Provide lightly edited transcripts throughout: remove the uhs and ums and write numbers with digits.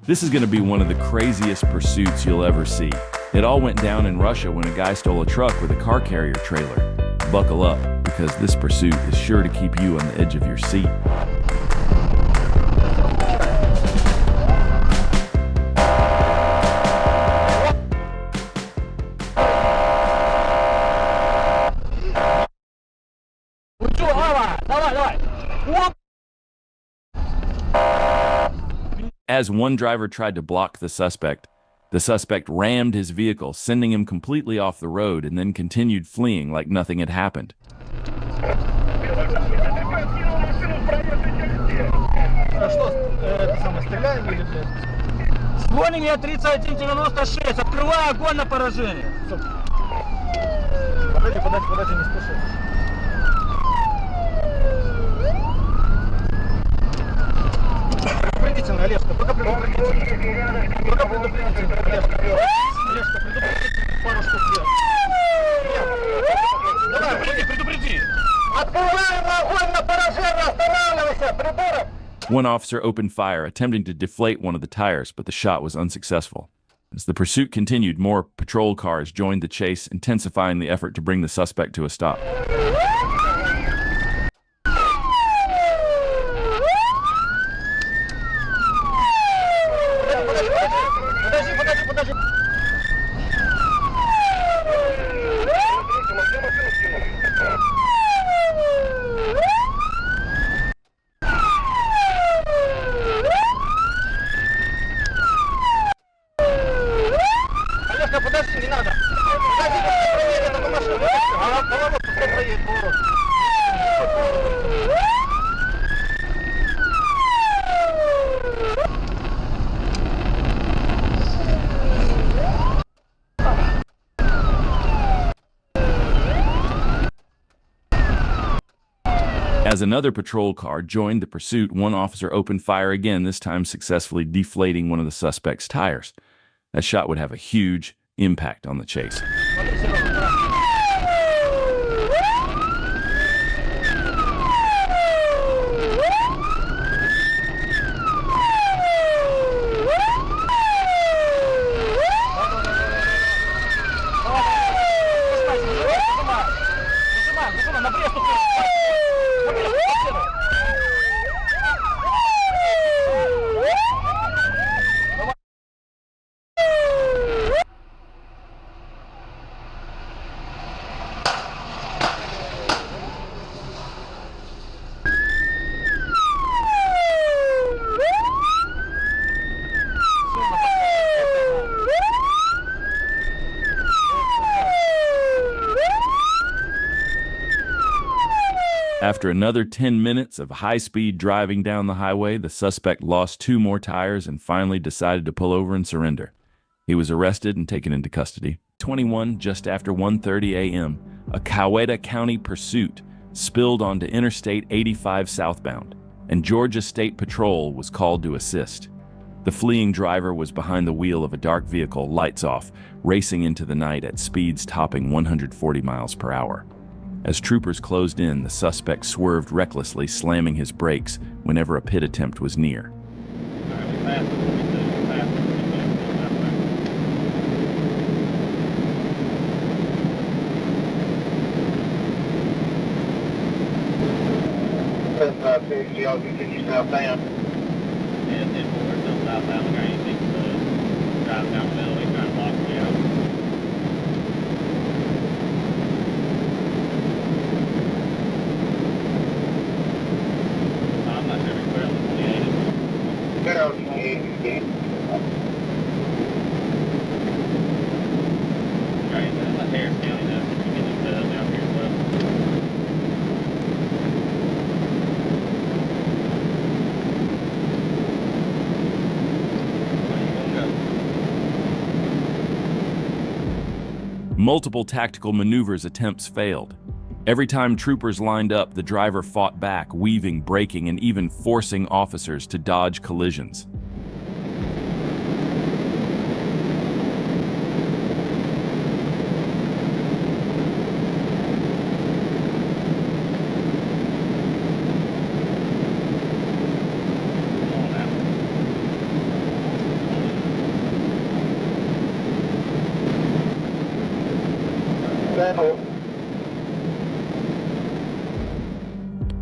This is going to be one of the craziest pursuits you'll ever see. It all went down in Russia when a guy stole a truck with a car carrier trailer. Buckle up, because this pursuit is sure to keep you on the edge of your seat. As one driver tried to block the suspect rammed his vehicle, sending him completely off the road, and then continued fleeing like nothing had happened. Звони 3196, открывай огонь на поражение. Подожди, не спеши. Предупредительно, Олежка, пока предупредительно. Пока предупредительно, Олежка. Олежка, предупредительно, пару штук вверх. Давай, предупреди. Открываем огонь на поражение, останавливайся, приборы. One officer opened fire, attempting to deflate one of the tires, but the shot was unsuccessful. As the pursuit continued, more patrol cars joined the chase, intensifying the effort to bring the suspect to a stop. Подожди, не надо. Подожди, проедет эту машину. Поворот, пускай проедет, поворот. As another patrol car joined the pursuit, one officer opened fire again, this time successfully deflating one of the suspect's tires. That shot would have a huge impact on the chase. After another 10 minutes of high-speed driving down the highway, the suspect lost 2 more tires and finally decided to pull over and surrender. He was arrested and taken into custody. 21, just after 1:30 a.m., a Coweta County pursuit spilled onto Interstate 85 southbound, and Georgia State Patrol was called to assist. The fleeing driver was behind the wheel of a dark vehicle, lights off, racing into the night at speeds topping 140 miles per hour. As troopers closed in, the suspect swerved recklessly, slamming his brakes whenever a pit attempt was near. Y'all continue southbound. Yeah, 10-4, still southbound. Like, I ain't think driving down the middle, he's trying to block me out. I'm not sure if we're on the 28. Get out 28, Right, that's Harris County though. You get them set up down here as well. Multiple tactical maneuvers attempts failed. Every time troopers lined up, the driver fought back, weaving, braking, and even forcing officers to dodge collisions.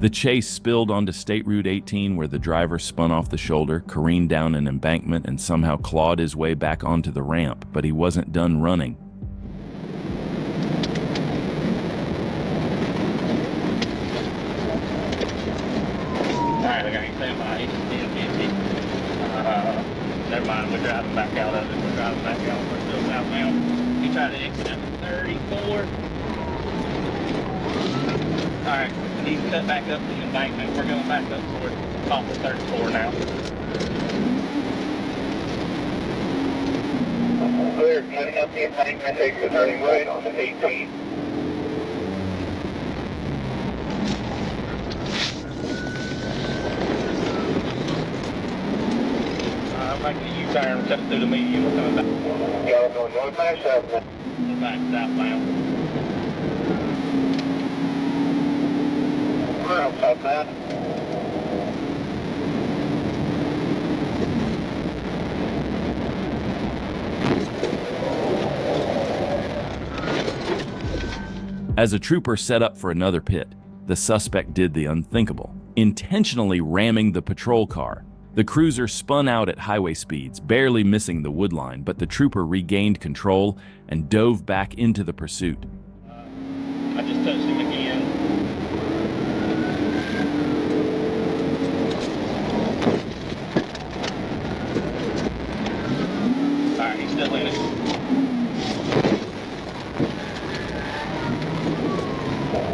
The chase spilled onto State Route 18, where the driver spun off the shoulder, careened down an embankment, and somehow clawed his way back onto the ramp, but he wasn't done running. Alright, we got anything about 8:50. Never mind, we're driving back out of it. We're driving back out. We're still southbound. He tried to exit at 34. Alright, he's cut back up the embankment. We're going back up toward off of 34 now. Clear, cutting up the embankment, takes the turning right on the 18. Making a U-turn, cut through the median. We're coming back. Y'all going northbound, southbound? We're back southbound. We're on southbound. As a trooper set up for another pit, the suspect did the unthinkable, intentionally ramming the patrol car. The cruiser spun out at highway speeds, barely missing the wood line, but the trooper regained control and dove back into the pursuit. I just touched him again. Alright, he's still in it.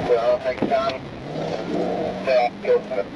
Well, next time, go for it.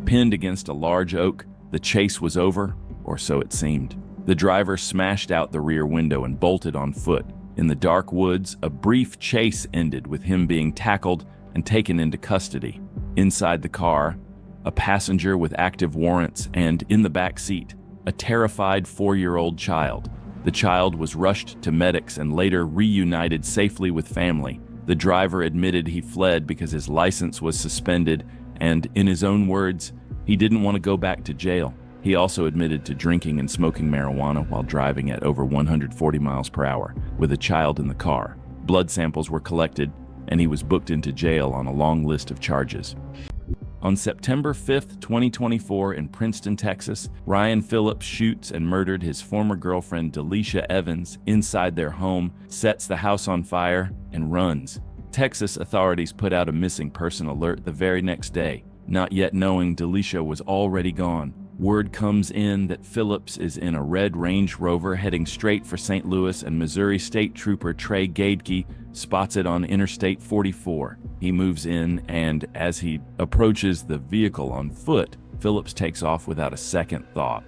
Pinned against a large oak, the chase was over, or so it seemed. The driver smashed out the rear window and bolted on foot. In the dark woods, a brief chase ended with him being tackled and taken into custody. Inside the car, a passenger with active warrants, and in the back seat, a terrified 4-year-old child. The child was rushed to medics and later reunited safely with family. The driver admitted he fled because his license was suspended, and in his own words, he didn't want to go back to jail. He also admitted to drinking and smoking marijuana while driving at over 140 miles per hour with a child in the car. Blood samples were collected, and he was booked into jail on a long list of charges. On September 5, 2024, in Princeton, Texas, Ryan Phillips shoots and murdered his former girlfriend, Dalisha Evans, inside their home, sets the house on fire, and runs. Texas authorities put out a missing person alert the very next day, not yet knowing Dalisha was already gone. Word comes in that Phillips is in a red Range Rover heading straight for St. Louis, and Missouri State Trooper Trey Gadke spots it on Interstate 44. He moves in, and as he approaches the vehicle on foot, Phillips takes off without a second thought.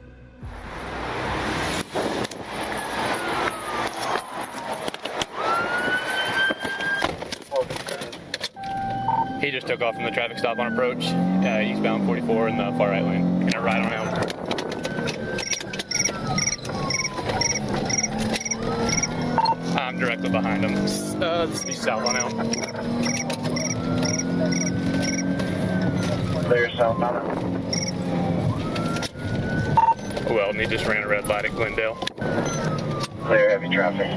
He just took off from the traffic stop on approach, eastbound 44 in the far right lane. Gonna ride on him. I'm directly behind him. Let's be south on him. Clear southbound. Well, and he just ran a red light at Glendale. Clear heavy traffic.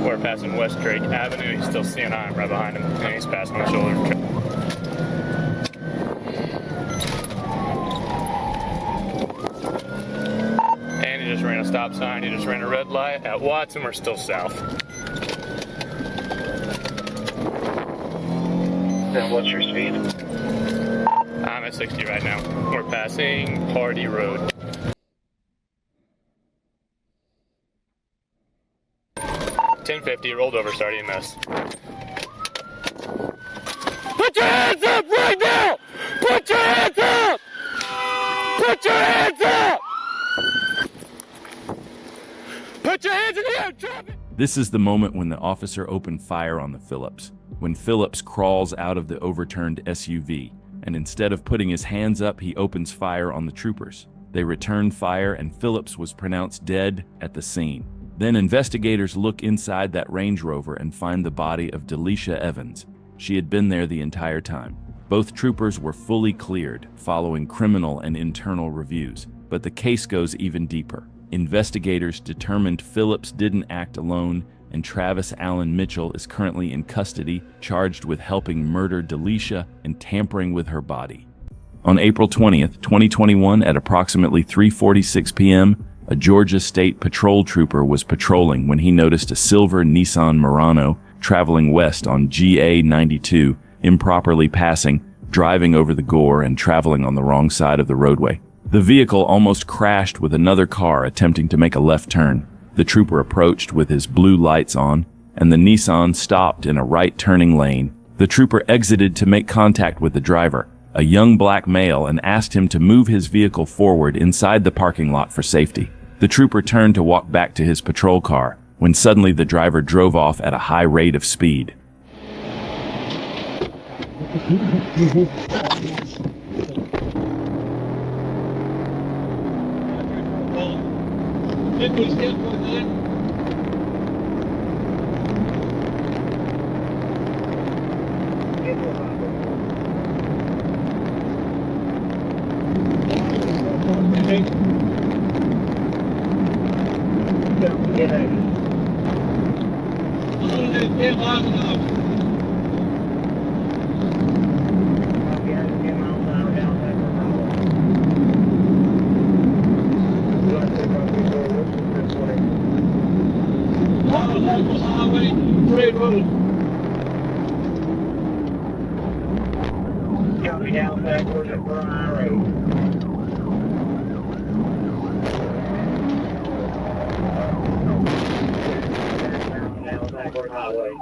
We're passing West Drake Avenue. He's still seeing I'm right behind him, and he's passing my shoulder. And he just ran a stop sign. He just ran a red light at Watson. We're still south. Then what's your speed? I'm at 60 right now. We're passing Hardy Road. 1050, rolled over, starting to miss. Put your hands up right now! Put your hands up! Put your hands up! Put your hands in the air, drop it! This is the moment when the officer opened fire on the Phillips. When Phillips crawls out of the overturned SUV, and instead of putting his hands up, he opens fire on the troopers. They returned fire, and Phillips was pronounced dead at the scene. Then investigators look inside that Range Rover and find the body of Dalisha Evans. She had been there the entire time. Both troopers were fully cleared, following criminal and internal reviews. But the case goes even deeper. Investigators determined Phillips didn't act alone, and Travis Allen Mitchell is currently in custody, charged with helping murder Delisha and tampering with her body. On April 20th, 2021, at approximately 3:46 p.m., a Georgia State Patrol trooper was patrolling when he noticed a silver Nissan Murano traveling west on GA 92, improperly passing, driving over the gore, and traveling on the wrong side of the roadway. The vehicle almost crashed with another car attempting to make a left turn. The trooper approached with his blue lights on, and the Nissan stopped in a right-turning lane. The trooper exited to make contact with the driver, a young black male, and asked him to move his vehicle forward inside the parking lot for safety. The trooper turned to walk back to his patrol car, when suddenly the driver drove off at a high rate of speed. Down backwards at Bryan Road. Down backward highway.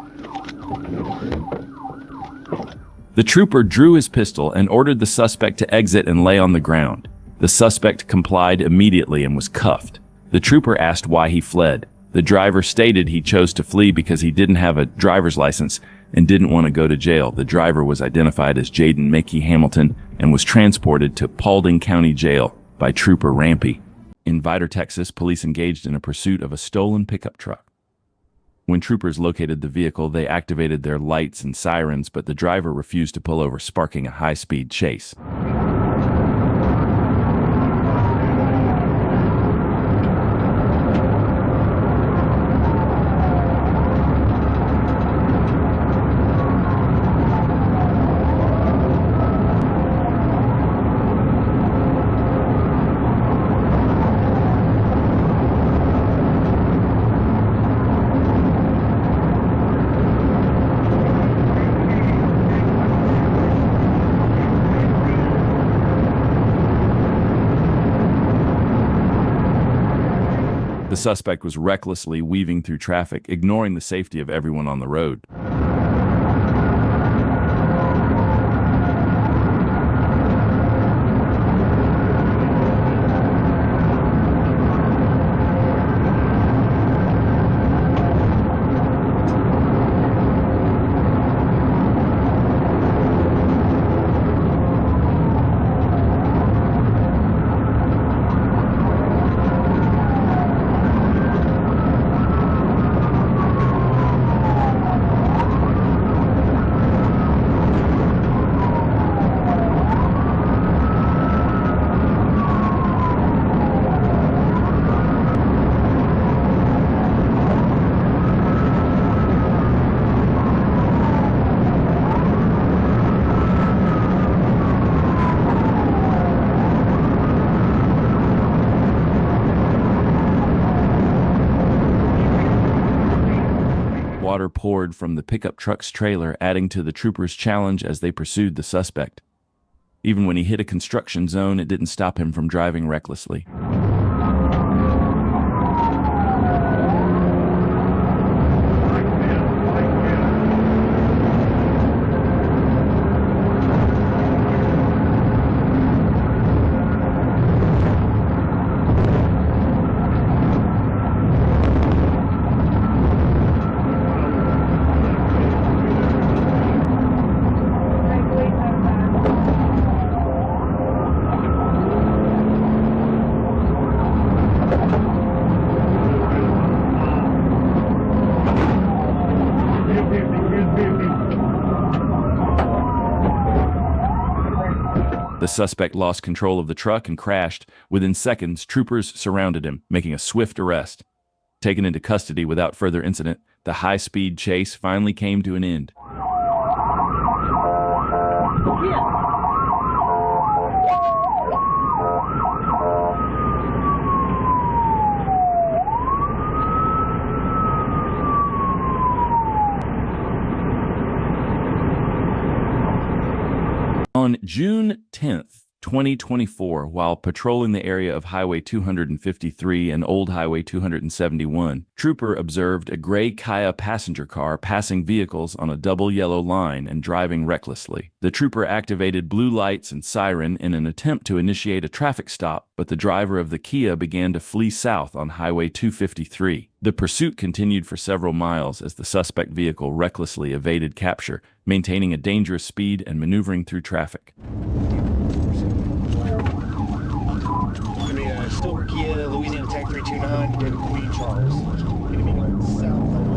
The trooper drew his pistol and ordered the suspect to exit and lay on the ground. The suspect complied immediately and was cuffed. The trooper asked why he fled. The driver stated he chose to flee because he didn't have a driver's license and didn't want to go to jail. The driver was identified as Jaden Mickey Hamilton and was transported to Paulding County Jail by Trooper Rampy. In Vidor, Texas, police engaged in a pursuit of a stolen pickup truck. When troopers located the vehicle, they activated their lights and sirens, but the driver refused to pull over, sparking a high-speed chase. The suspect was recklessly weaving through traffic, ignoring the safety of everyone on the road. Water poured from the pickup truck's trailer, adding to the troopers' challenge as they pursued the suspect. Even when he hit a construction zone, it didn't stop him from driving recklessly. The suspect lost control of the truck and crashed. Within seconds, troopers surrounded him, making a swift arrest. Taken into custody without further incident, the high-speed chase finally came to an end. On June 10th, 2024, while patrolling the area of Highway 253 and Old Highway 271, Trooper observed a gray Kia passenger car passing vehicles on a double yellow line and driving recklessly. The Trooper activated blue lights and siren in an attempt to initiate a traffic stop, but the driver of the Kia began to flee south on Highway 253. The pursuit continued for several miles as the suspect vehicle recklessly evaded capture, maintaining a dangerous speed and maneuvering through traffic. Still Kia, Louisiana Tech 329, David Queen, Charles. Gonna be going south on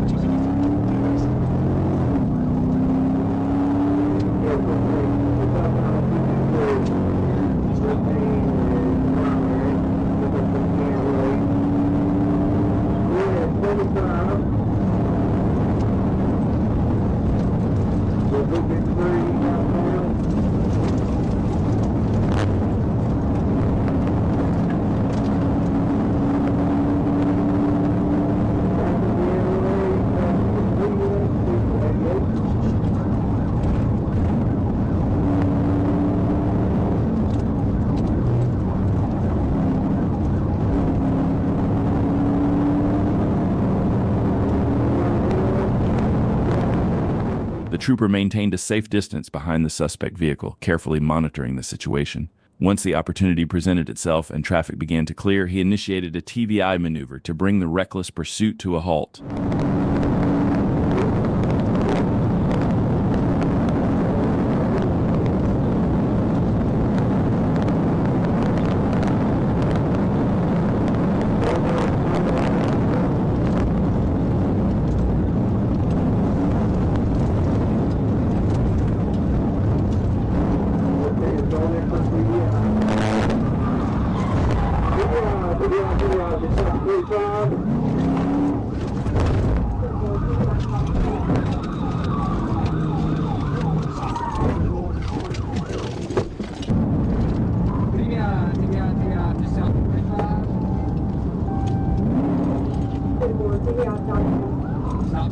The trooper maintained a safe distance behind the suspect vehicle, carefully monitoring the situation. Once the opportunity presented itself and traffic began to clear, he initiated a TVI maneuver to bring the reckless pursuit to a halt.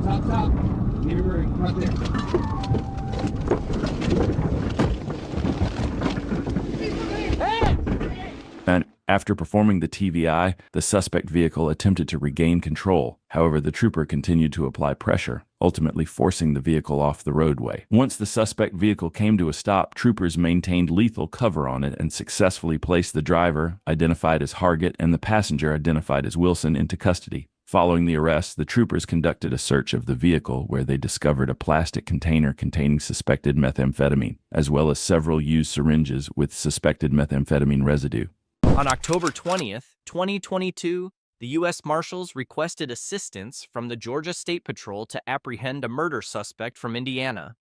Stop. Give me room, right there. And after performing the TVI, the suspect vehicle attempted to regain control. However, the trooper continued to apply pressure, ultimately forcing the vehicle off the roadway. Once the suspect vehicle came to a stop, troopers maintained lethal cover on it and successfully placed the driver, identified as Hargett, and the passenger, identified as Wilson, into custody. Following the arrest, the troopers conducted a search of the vehicle where they discovered a plastic container containing suspected methamphetamine, as well as several used syringes with suspected methamphetamine residue. On October 20th, 2022, the U.S. Marshals requested assistance from the Georgia State Patrol to apprehend a murder suspect from Indiana.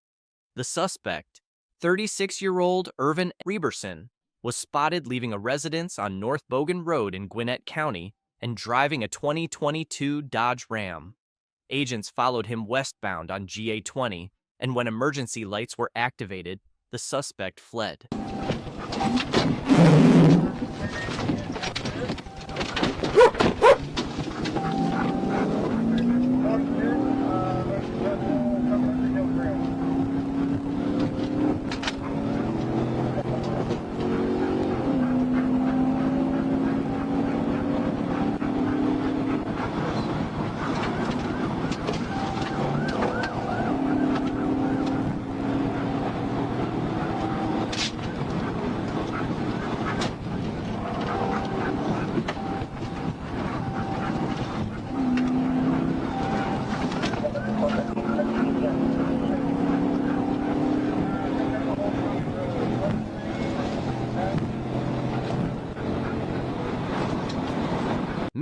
The suspect, 36-year-old Irvin Reberson, was spotted leaving a residence on North Bogan Road in Gwinnett County and driving a 2022 Dodge Ram. Agents followed him westbound on GA20, and when emergency lights were activated, the suspect fled.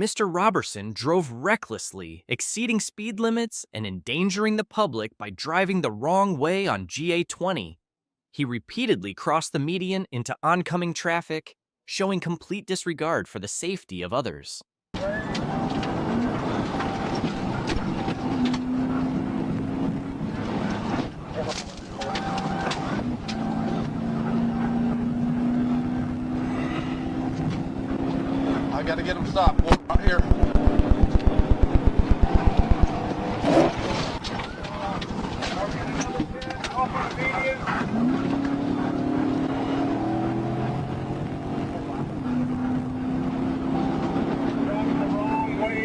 Mr. Robertson drove recklessly, exceeding speed limits and endangering the public by driving the wrong way on GA20. He repeatedly crossed the median into oncoming traffic, showing complete disregard for the safety of others. I gotta get him stopped. One right here.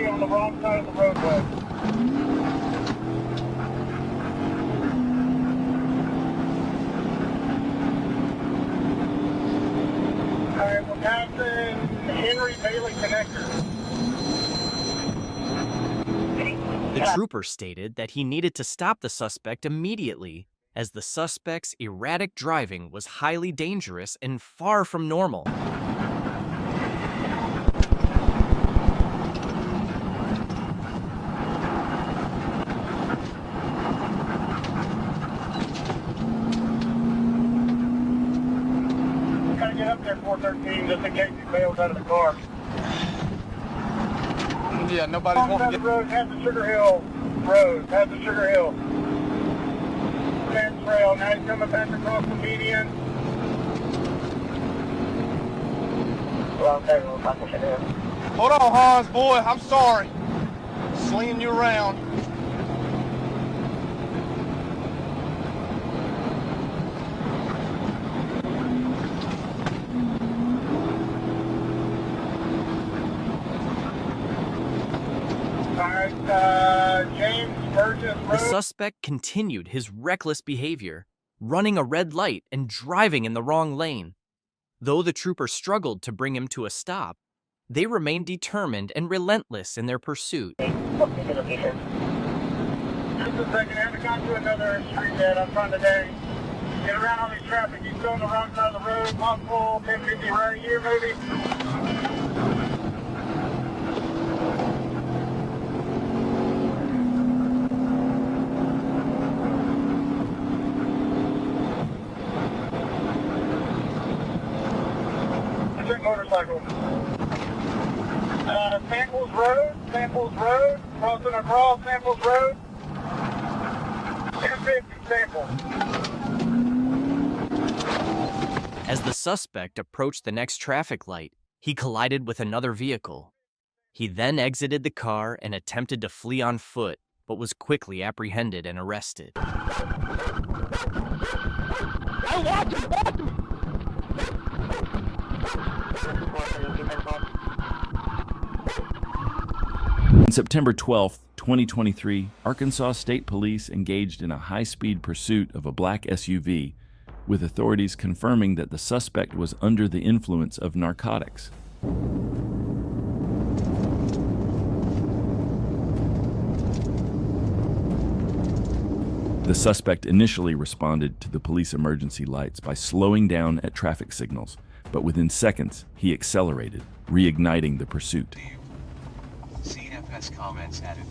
On the wrong side of the roadway. Alright, we're passing Henry Bailey Connector. The trooper stated that he needed to stop the suspect immediately, as the suspect's erratic driving was highly dangerous and far from normal. Get up there 413 just in case he bails out of the car. Yeah, nobody's wanting to get... road, has the Sugar Hill Road, has the Sugar Hill. Fence rail, now he's coming back across the median. Hold on, Hans, boy, I'm sorry. Slinging you around. The suspect continued his reckless behavior, running a red light and driving in the wrong lane. Though the trooper struggled to bring him to a stop, they remained determined and relentless in their pursuit. Just a second, I haven't got to another street yet. I'm trying to get around all these traffic. He's still on the wrong side of the road, possible 1050 right here, maybe. Motorcycle. Samples Road, crossing across Samples Road. 250 Samples. As the suspect approached the next traffic light, he collided with another vehicle. He then exited the car and attempted to flee on foot, but was quickly apprehended and arrested. I want him! On September 12, 2023, Arkansas State Police engaged in a high-speed pursuit of a black SUV, with authorities confirming that the suspect was under the influence of narcotics. The suspect initially responded to the police emergency lights by slowing down at traffic signals, but within seconds, he accelerated, reigniting the pursuit. CFS comments added.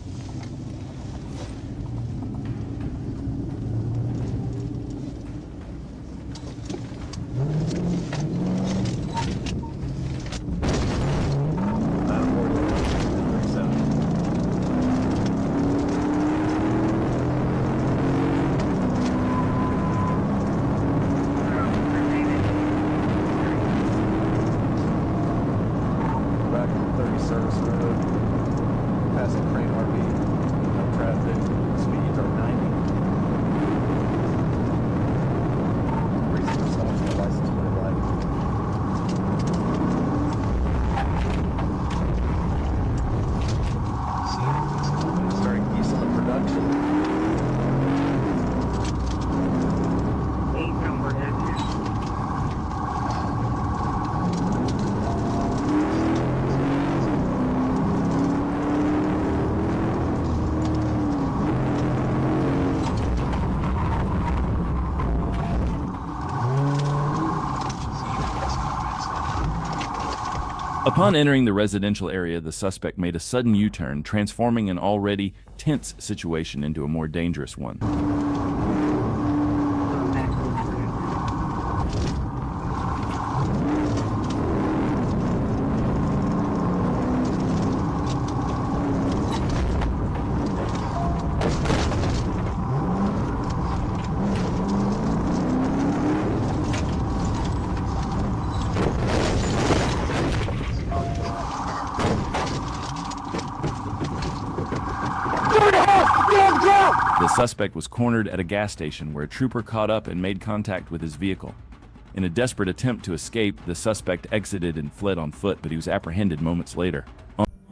Upon entering the residential area, the suspect made a sudden U-turn, transforming an already tense situation into a more dangerous one. The suspect was cornered at a gas station where a trooper caught up and made contact with his vehicle. In a desperate attempt to escape, the suspect exited and fled on foot, but he was apprehended moments later.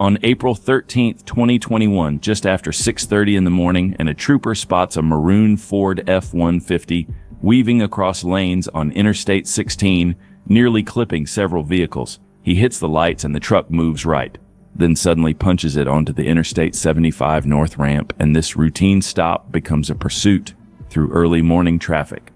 On April 13, 2021, just after 6:30 in the morning, and a trooper spots a maroon Ford F-150 weaving across lanes on Interstate 16, nearly clipping several vehicles. He hits the lights and the truck moves right, then suddenly punches it onto the Interstate 75 north ramp, and this routine stop becomes a pursuit through early morning traffic.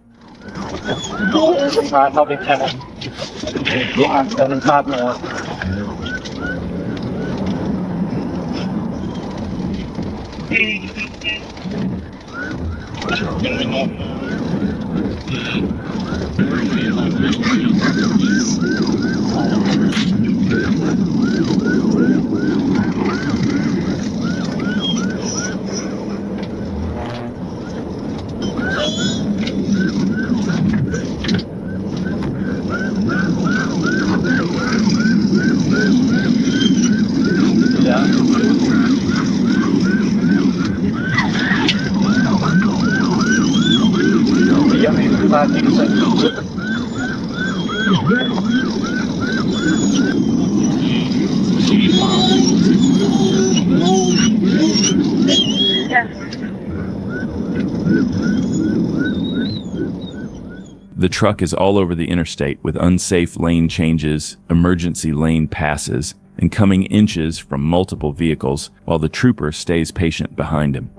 The truck is all over the interstate with unsafe lane changes, emergency lane passes, and coming inches from multiple vehicles, while the trooper stays patient behind him.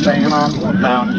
Staying on, down.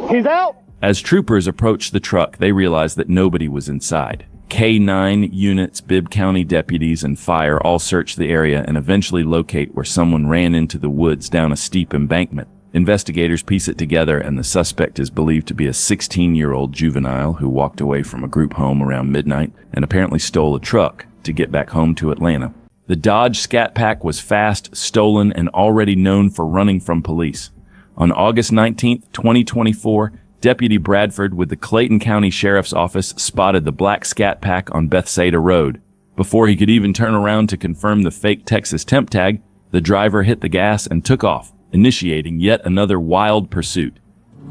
He's out! As troopers approach the truck, they realize that nobody was inside. K-9 units, Bibb County deputies, and fire all search the area and eventually locate where someone ran into the woods down a steep embankment. Investigators piece it together, and the suspect is believed to be a 16-year-old juvenile who walked away from a group home around midnight and apparently stole a truck to get back home to Atlanta. The Dodge Scat Pack was fast, stolen, and already known for running from police. On August 19, 2024, Deputy Bradford with the Clayton County Sheriff's Office spotted the black Scat Pack on Bethsaida Road. Before he could even turn around to confirm the fake Texas temp tag, the driver hit the gas and took off, initiating yet another wild pursuit.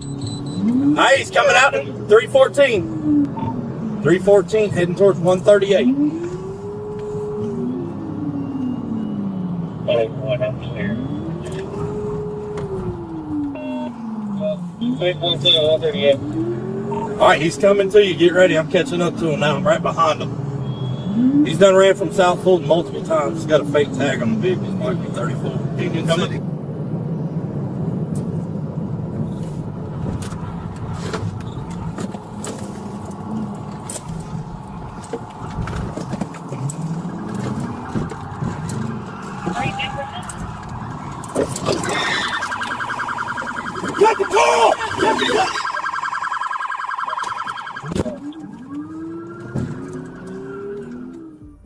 Hey, he's coming out at 314. 314 heading towards 138. Alright, he's coming to you. Get ready. I'm catching up to him now. I'm right behind him. He's done ran from South Fulton multiple times. He's got a fake tag on the vehicle. He's might be 34. Union City. Get the call!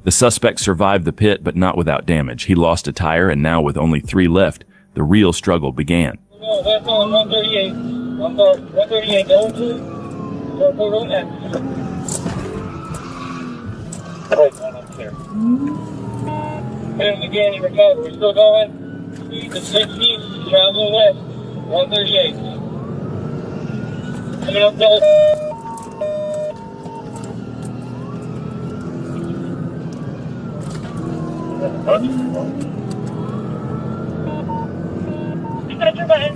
The suspect survived the pit, but not without damage. He lost a tire, and now with only 3 left, the real struggle began. No, that's on 138. I'm sorry, 138 going to. Road X. Right, one up there. And again, he recovered. We're still going. Speed to 60, travel west, 138. Coming up there. Got your button.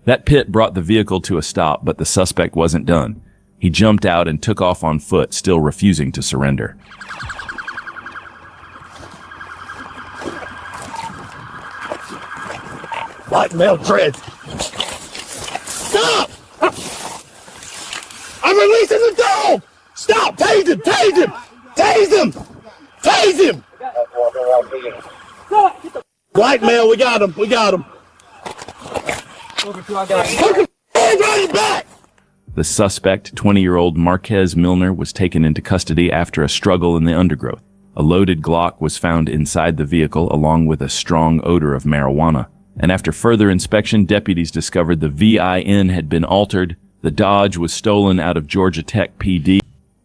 That pit brought the vehicle to a stop, but the suspect wasn't done. He jumped out and took off on foot, still refusing to surrender. Light male dreads. Stop! I'm releasing the dog! Stop! Tase him! Tase him! Tase him! Tase him! White male, we got him. We got him. Right back! The suspect, 20-year-old Marquez Milner, was taken into custody after a struggle in the undergrowth. A loaded Glock was found inside the vehicle along with a strong odor of marijuana. And after further inspection, deputies discovered the VIN had been altered. The Dodge was stolen out of Georgia Tech PD.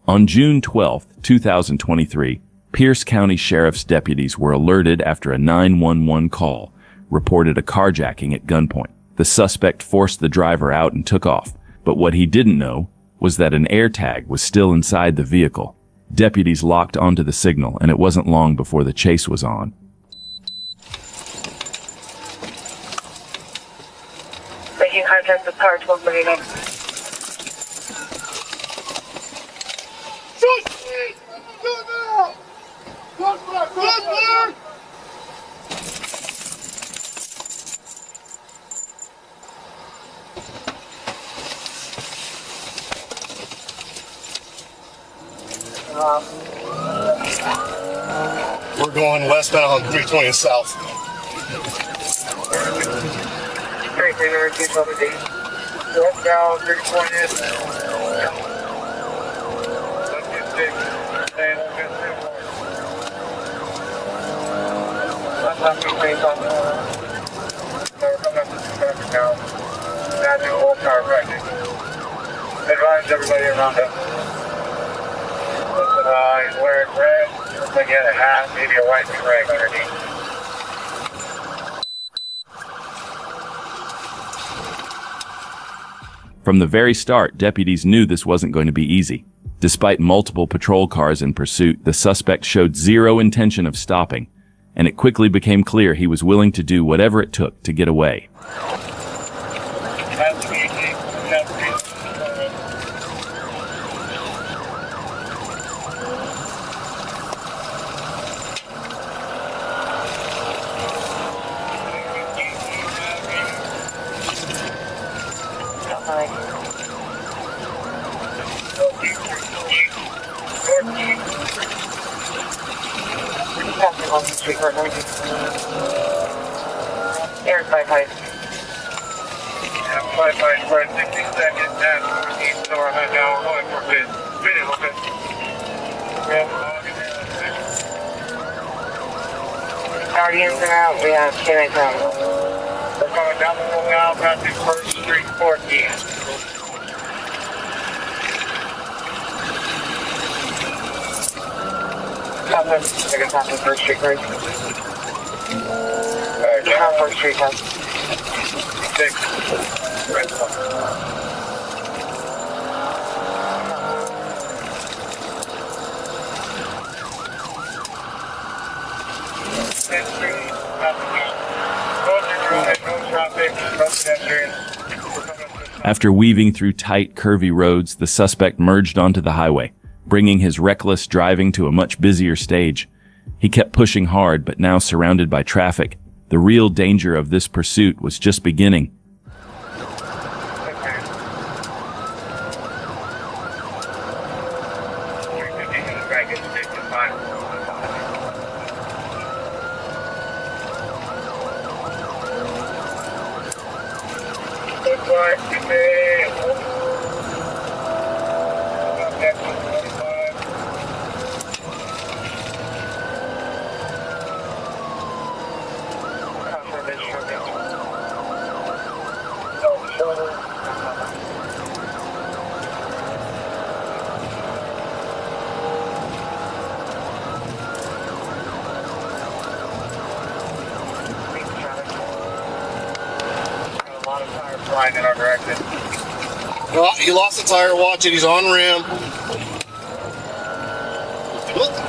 On June 12, 2023, Pierce County Sheriff's deputies were alerted after a 911 call reported a carjacking at gunpoint. The suspect forced the driver out and took off, but what he didn't know was that an AirTag was still inside the vehicle. Deputies locked onto the signal, and it wasn't long before the chase was on. Making contact with car 1239. Shoot! Shoot now! Good. We're going westbound 320 south. 332 westbound 320. Advise everybody around it. He's wearing red, looks like he had a hat, maybe a white rag underneath. From the very start, deputies knew this wasn't going to be easy. Despite multiple patrol cars in pursuit, the suspect showed zero intention of stopping, and it quickly became clear he was willing to do whatever it took to get away. Air 55. 55, square 60 seconds, down, east door, head down, going for bid. Bid it, okay. Guardians are out, we have 10 out. We're coming down the road now, passing 1st Street, 14. Second top of 1st Street, right? Down 1st Street, huh? 6. Red spot. After weaving through tight, curvy roads, the suspect merged onto the highway, bringing his reckless driving to a much busier stage. He kept pushing hard, but now surrounded by traffic. The real danger of this pursuit was just beginning. flying in our direction. Well, he lost the tire. Watch it. He's on rim. Whoops.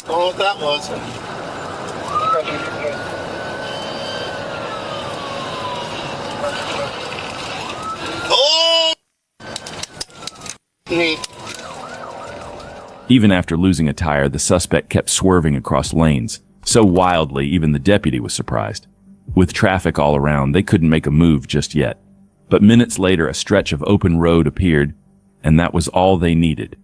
Don't know what that was. Oh! Even after losing a tire, the suspect kept swerving across lanes, so wildly even the deputy was surprised. With traffic all around, they couldn't make a move just yet. But minutes later, a stretch of open road appeared, and that was all they needed.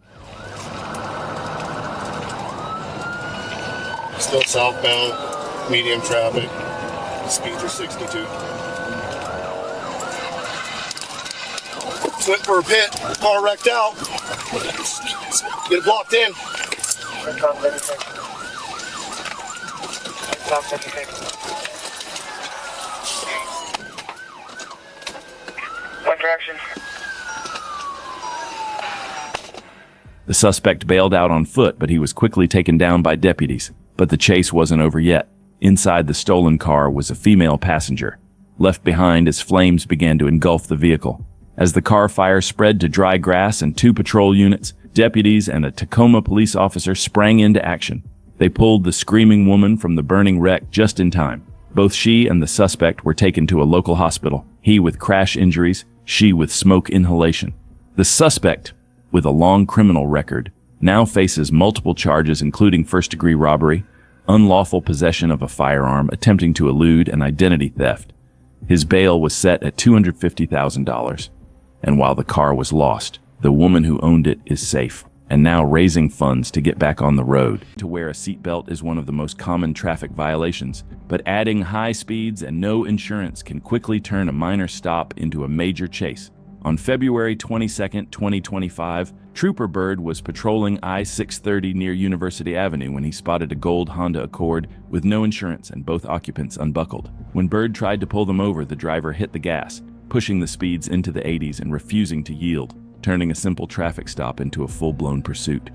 Still southbound, medium traffic. Speeds are 62. Went for a pit. Car wrecked out. Get it blocked in. One direction. The suspect bailed out on foot, but he was quickly taken down by deputies. But the chase wasn't over yet. Inside the stolen car was a female passenger, left behind as flames began to engulf the vehicle. As the car fire spread to dry grass and 2 patrol units, deputies and a Tacoma police officer sprang into action. They pulled the screaming woman from the burning wreck just in time. Both she and the suspect were taken to a local hospital, he with crash injuries, she with smoke inhalation. The suspect, with a long criminal record, now faces multiple charges including first-degree robbery, unlawful possession of a firearm, attempting to elude, and identity theft. His bail was set at $250,000. And while the car was lost, the woman who owned it is safe, and now raising funds to get back on the road. To wear a seatbelt is one of the most common traffic violations, but adding high speeds and no insurance can quickly turn a minor stop into a major chase. On February 22, 2025, Trooper Bird was patrolling I-630 near University Avenue when he spotted a gold Honda Accord with no insurance and both occupants unbuckled. When Bird tried to pull them over, the driver hit the gas, pushing the speeds into the 80s and refusing to yield, turning a simple traffic stop into a full-blown pursuit.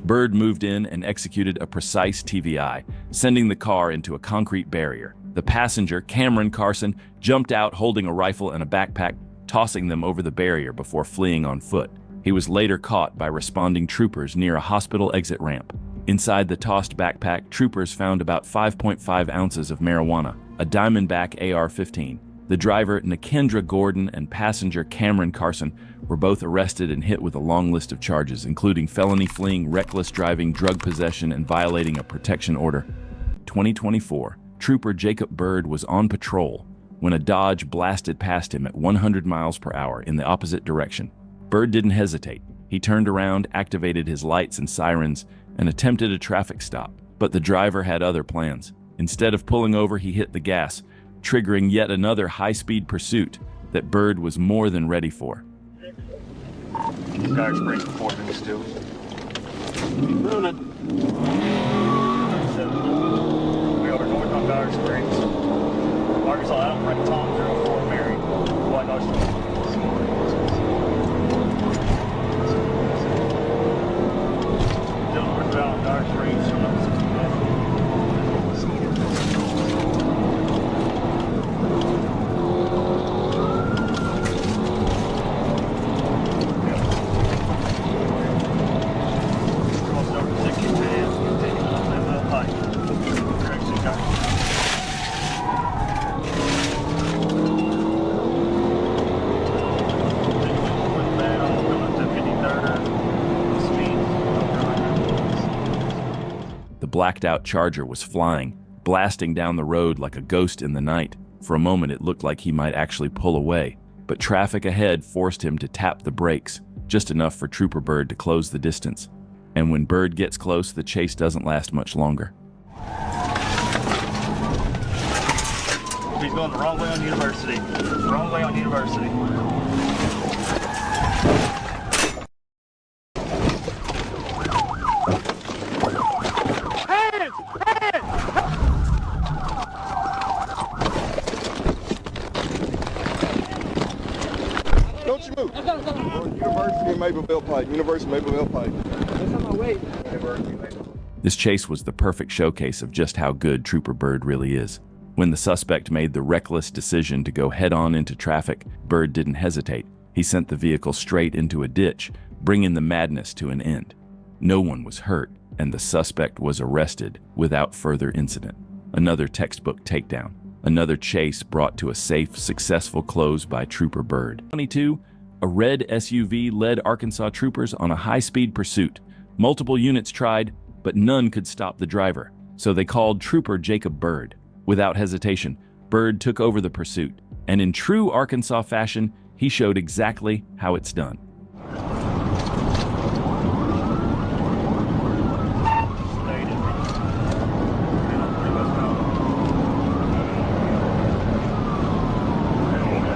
Bird moved in and executed a precise TVI, sending the car into a concrete barrier. The passenger, Cameron Carson, jumped out holding a rifle and a backpack, tossing them over the barrier before fleeing on foot. He was later caught by responding troopers near a hospital exit ramp. Inside the tossed backpack, troopers found about 5.5 ounces of marijuana, a Diamondback AR-15. The driver, Nikendra Gordon, and passenger Cameron Carson were both arrested and hit with a long list of charges, including felony fleeing, reckless driving, drug possession, and violating a protection order. 2024, Trooper Jacob Bird was on patrol when a Dodge blasted past him at 100 miles per hour in the opposite direction. Bird didn't hesitate. He turned around, activated his lights and sirens, and attempted a traffic stop. But the driver had other plans. Instead of pulling over, he hit the gas, triggering yet another high-speed pursuit that Bird was more than ready for. Dodge Springs reporting still. Moving. We are north on Dodge Springs. Arkansas Adam, right Tom 04 Mary. White Dodge. blacked-out Charger was flying, blasting down the road like a ghost in the night. For a moment, it looked like he might actually pull away, but traffic ahead forced him to tap the brakes, just enough for Trooper Bird to close the distance. And when Bird gets close, the chase doesn't last much longer. He's going the wrong way on University. Wrong way on University. Don't you move. University Mapleville Pike. University Mapleville Pike. It's on my way. University Mapleville. This chase was the perfect showcase of just how good Trooper Bird really is. When the suspect made the reckless decision to go head-on into traffic, Bird didn't hesitate. He sent the vehicle straight into a ditch, bringing the madness to an end. No one was hurt, and the suspect was arrested without further incident. Another textbook takedown. Another chase brought to a safe, successful close by Trooper Bird. 22, a red SUV led Arkansas troopers on a high-speed pursuit. Multiple units tried, but none could stop the driver, so they called Trooper Jacob Bird. Without hesitation, Bird took over the pursuit, and in true Arkansas fashion, he showed exactly how it's done.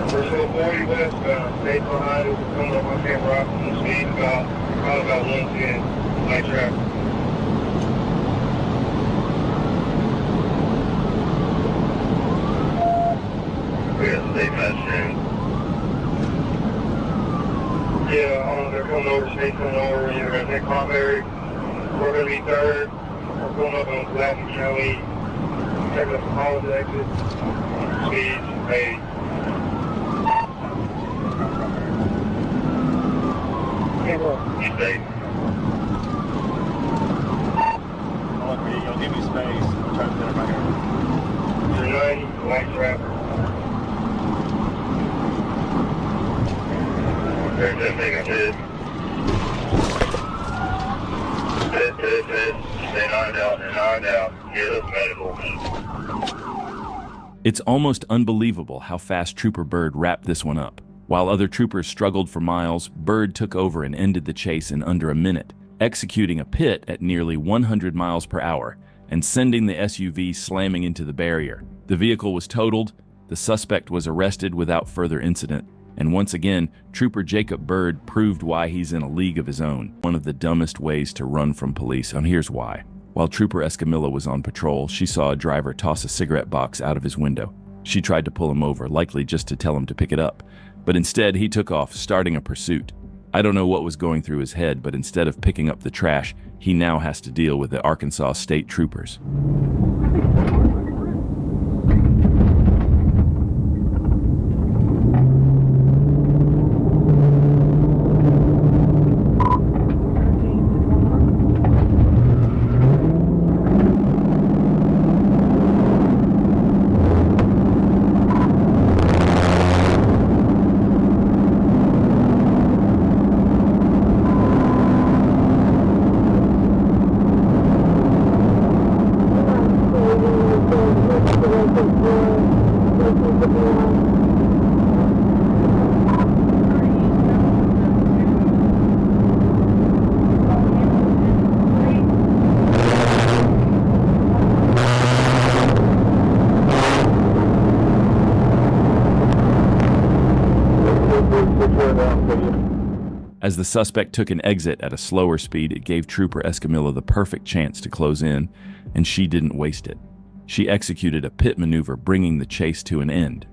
Pursuit 40 westbound, stay behind us, coming up on Camp Rock, speed probably about 110, light traffic. Stay fast, yeah, they're coming over, stay coming over, you're going to take Cranberry, we're going to be third, we're going up on Latin County, check up the college exit, speed, hey. You stay. You'll give me space. I'm trying to get it right here. You're 90, light traffic. There's that thing I did. Stay knocked out. Get us medical. It's almost unbelievable how fast Trooper Bird wrapped this one up. While other troopers struggled for miles, Bird took over and ended the chase in under a minute, executing a pit at nearly 100 miles per hour and sending the SUV slamming into the barrier. The vehicle was totaled, the suspect was arrested without further incident, and once again, Trooper Jacob Bird proved why he's in a league of his own. One of the dumbest ways to run from police, and here's why. While Trooper Escamilla was on patrol, she saw a driver toss a cigarette box out of his window. She tried to pull him over, likely just to tell him to pick it up. But instead, he took off, starting a pursuit. I don't know what was going through his head, but instead of picking up the trash, he now has to deal with the Arkansas State Troopers. As the suspect took an exit at a slower speed, it gave Trooper Escamilla the perfect chance to close in, and she didn't waste it. She executed a pit maneuver, bringing the chase to an end.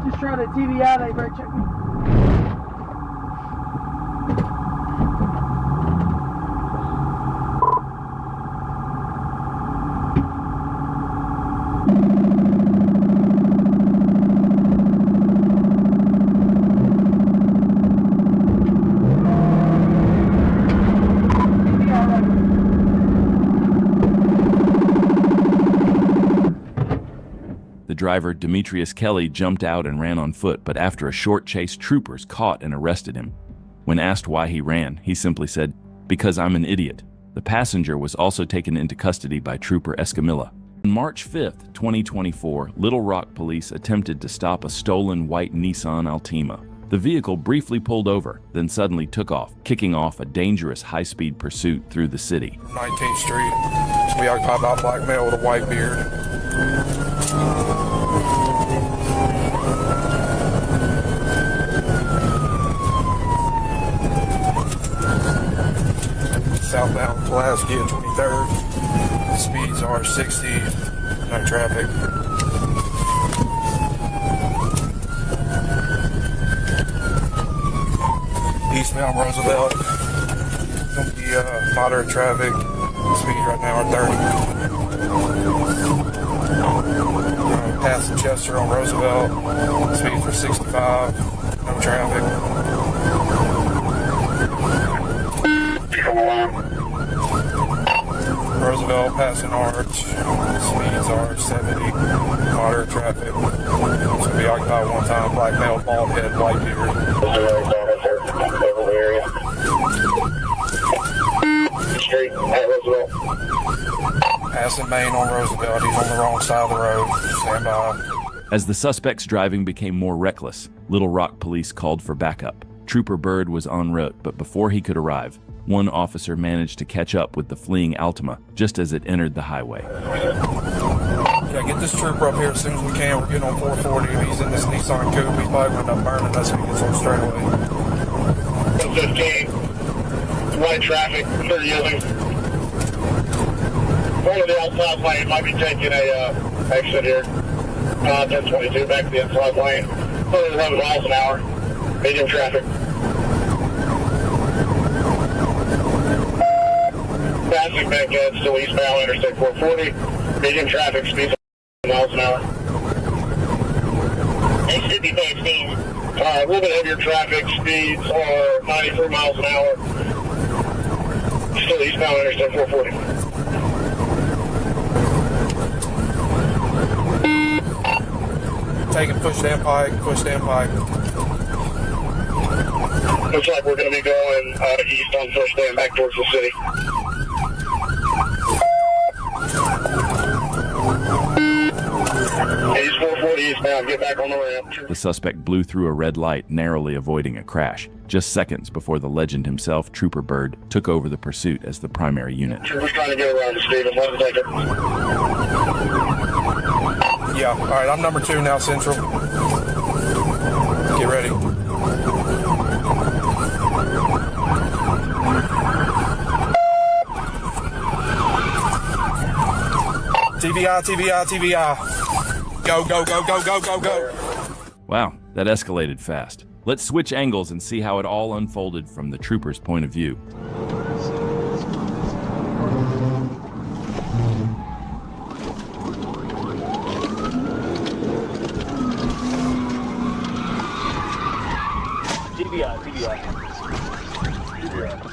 Just trying to TV out, they better check me. driver, Demetrius Kelly, jumped out and ran on foot, but after a short chase, troopers caught and arrested him. When asked why he ran, he simply said, "Because I'm an idiot." The passenger was also taken into custody by Trooper Escamilla. On March 5, 2024, Little Rock police attempted to stop a stolen white Nissan Altima. The vehicle briefly pulled over, then suddenly took off, kicking off a dangerous high-speed pursuit through the city. 19th Street. We occupied by a black male with a white beard. Southbound Pulaski at 23rd. The speeds are 60, no traffic. Eastbound Roosevelt, going to be moderate traffic. Speeds right now are 30. Passing Chester on Roosevelt, speeds are 65, no traffic. Roosevelt passing Arch, speeds are 70, moderate traffic. It's going to be occupied one time, black male, bald head, white beard. Street at Roosevelt. Passing Main on Roosevelt, he's on the wrong side of the road. Stand by. As the suspect's driving became more reckless, Little Rock police called for backup. Trooper Bird was en route, but before he could arrive, one officer managed to catch up with the fleeing Altima just as it entered the highway. Yeah, get this trooper up here as soon as we can. We're getting on 440. If he's in this Nissan Coupe, he's probably going to end up burning us if he gets on straightaway. 15, white traffic, clear yielding. One of the outside lane might be taking a exit here. 1022 back to the inside lane. 111 miles an hour. Medium traffic. Passing Bankhead, still eastbound, Interstate 440. Medium traffic, speeds miles an hour. They should be paying speed. A little bit heavier traffic, speeds are 93 miles an hour. Still eastbound, Interstate 440. Taking push down pike. Looks like we're going to be going east on First Day and back towards the city. East 440 eastbound, get back on the ramp. The suspect blew through a red light, narrowly avoiding a crash, just seconds before the legend himself, Trooper Bird, took over the pursuit as the primary unit. Trooper's trying to get around to Steven. Let him take it. Yeah, all right, I'm number 2 now, Central. Get ready. TVI. Go. Wow, that escalated fast. Let's switch angles and see how it all unfolded from the trooper's point of view.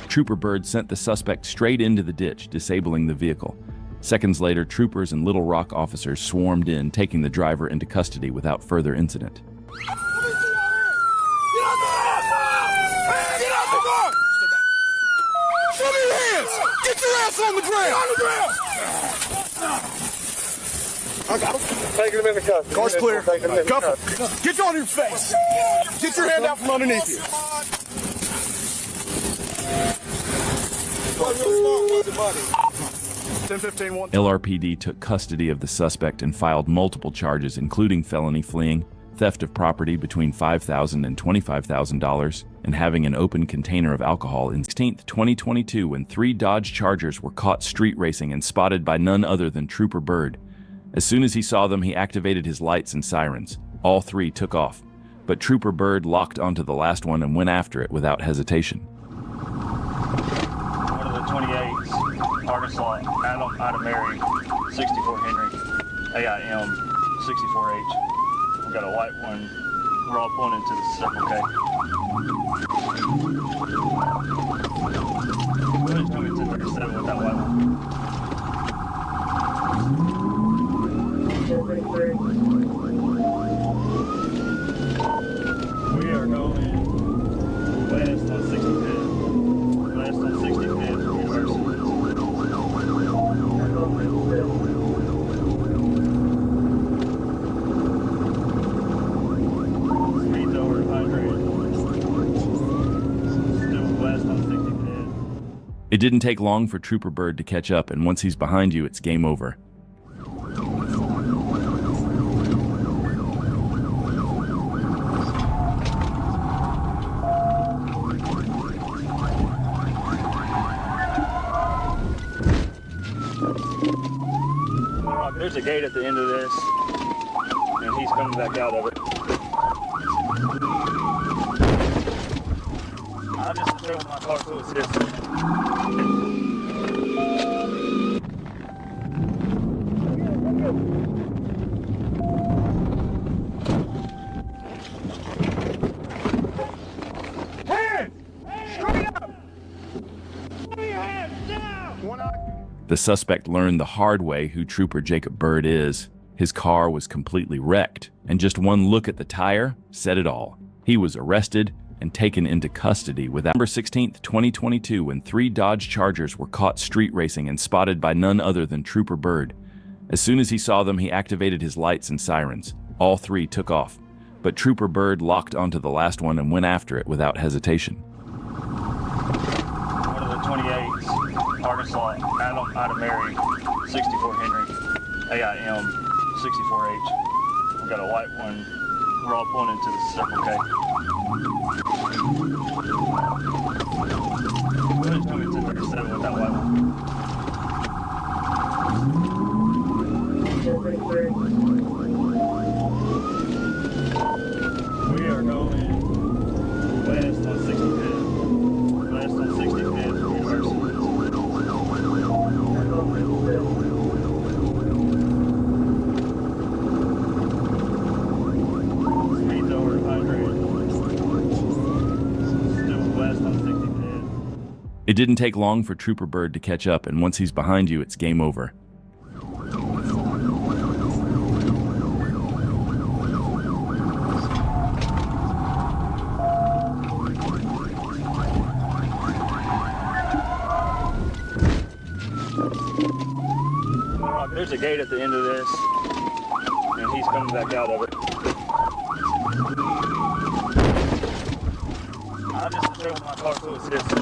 Trooper Bird sent the suspect straight into the ditch, disabling the vehicle. Seconds later, troopers and Little Rock officers swarmed in, taking the driver into custody without further incident. Get out the car! Show me your hands! Get your ass on the ground! I got him. Taking him in the cuff. Car's clear. Cuff him. Get you on your face. Get your hand out from underneath you. LRPD took custody of the suspect and filed multiple charges, including felony fleeing, theft of property between $5,000 and $25,000, and having an open container of alcohol. In 2022, when 3 Dodge Chargers were caught street racing and spotted by none other than Trooper Bird. As soon as he saw them, he activated his lights and sirens. All 3 took off, but Trooper Bird locked onto the last one and went after it without hesitation. One of the 28s, Arkansas, Adam Mary, 64 Henry, AIM, 64H. We've got a white one. We're all pulling into the Circle K. Go ahead and tell me 1037 with that white one. It didn't take long for Trooper Bird to catch up, and once he's behind you, it's game over. There's a gate at the end of this, and he's coming back out of it. I just threw my car to assist him. Hands! Straight up! Put your hands down! The suspect learned the hard way who Trooper Jacob Bird is. His car was completely wrecked, and just one look at the tire said it all. He was arrested and taken into custody without. November 16, 2022, when 3 Dodge Chargers were caught street racing and spotted by none other than Trooper Bird. As soon as he saw them, he activated his lights and sirens. All 3 took off, but Trooper Bird locked onto the last one and went after it without hesitation. One of the 28s, Arkansas, Adam Mary, 64 Henry, AIM, 64H. We've got a white one. We're all pulling into the Circle K. Go ahead and tell me it's a 37 with that white one. We are going west on 65th. West on 65th, reversing. Speed's over 100. Still west on 65th. It didn't take long for Trooper Bird to catch up, and once he's behind you, it's game over. There's a gate at the end of this, and he's coming back out of it. I just threw my car to assist him.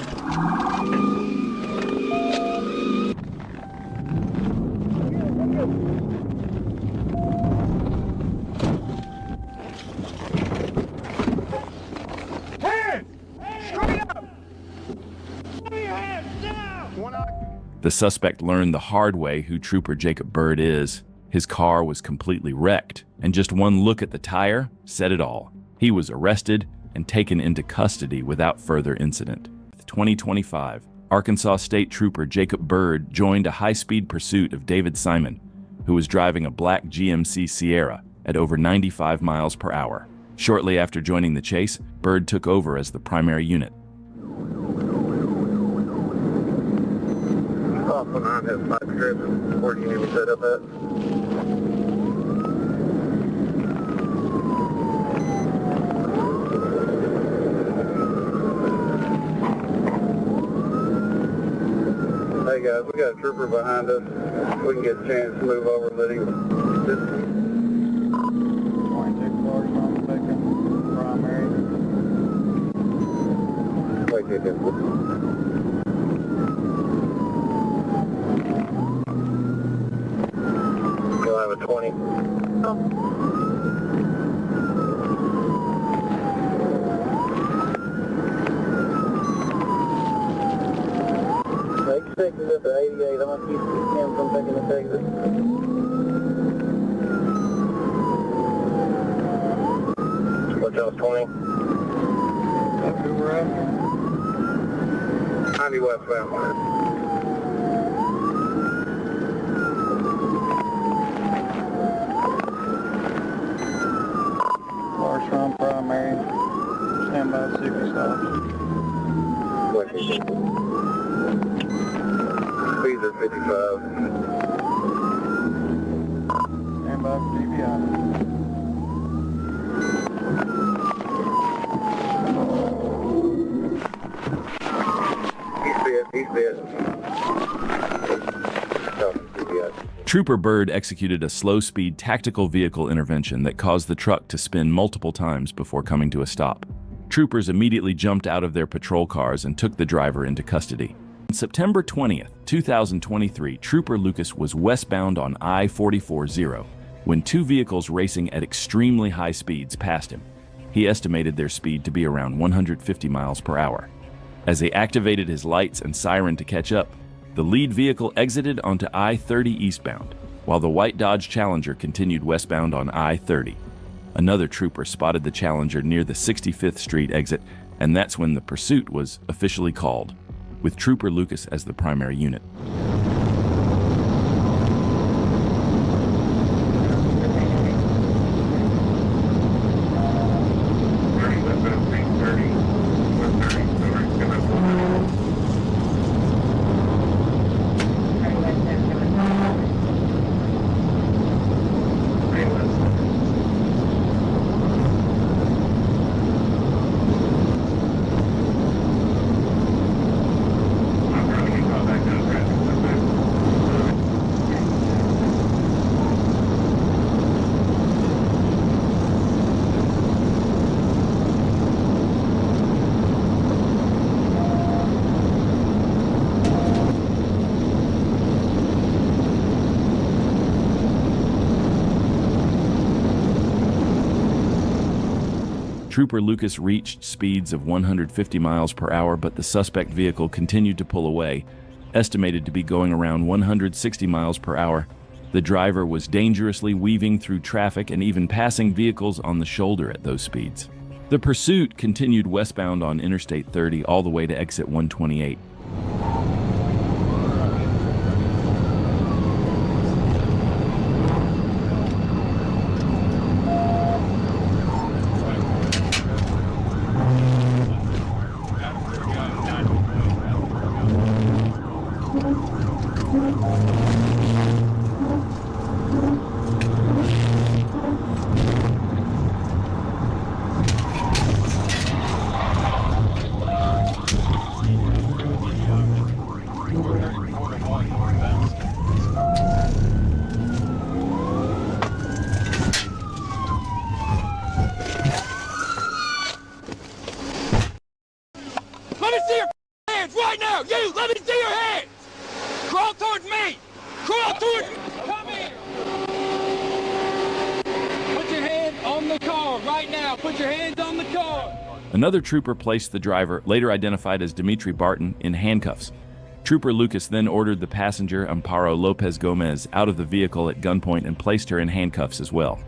Hands! Straight up! Put your hands down! The suspect learned the hard way who Trooper Jacob Bird is. His car was completely wrecked, and just one look at the tire said it all. He was arrested and taken into custody without further incident. 2025, Arkansas State Trooper Jacob Bird joined a high-speed pursuit of David Simon, who was driving a black GMC Sierra at over 95 miles per hour. Shortly after joining the chase, Bird took over as the primary unit. Behind his side strip, where do you need me set up at? Hey guys, we got a trooper behind us. We can get a chance to move over, let him. 22 cars on the second primary. Wait, You'll have a 20. Take Texas up to 88. I'm going to keep him from taking the Texas. What y'all's 20? That's who we're after. 90 westbound. From primary, stand by 60 stops. Speeds are 55. Stand by for DPI. He's dead. Trooper Bird executed a slow-speed tactical vehicle intervention that caused the truck to spin multiple times before coming to a stop. Troopers immediately jumped out of their patrol cars and took the driver into custody. On September 20th, 2023, Trooper Lucas was westbound on I-440 when two vehicles racing at extremely high speeds passed him. He estimated their speed to be around 150 miles per hour. As they activated his lights and siren to catch up, the lead vehicle exited onto I-30 eastbound, while the white Dodge Challenger continued westbound on I-30. Another trooper spotted the Challenger near the 65th Street exit, and that's when the pursuit was officially called, with Trooper Lucas as the primary unit. Trooper Lucas reached speeds of 150 miles per hour, but the suspect vehicle continued to pull away, estimated to be going around 160 miles per hour. The driver was dangerously weaving through traffic and even passing vehicles on the shoulder at those speeds. The pursuit continued westbound on Interstate 30 all the way to exit 128. Let me see your hands right now! You! Let me see your hands! Crawl towards me! Crawl towards me! Come here! Put your hand on the car right now! Put your hands on the car! Another trooper placed the driver, later identified as Dimitri Barton, in handcuffs. Trooper Lucas then ordered the passenger, Amparo Lopez Gomez, out of the vehicle at gunpoint and placed her in handcuffs as well.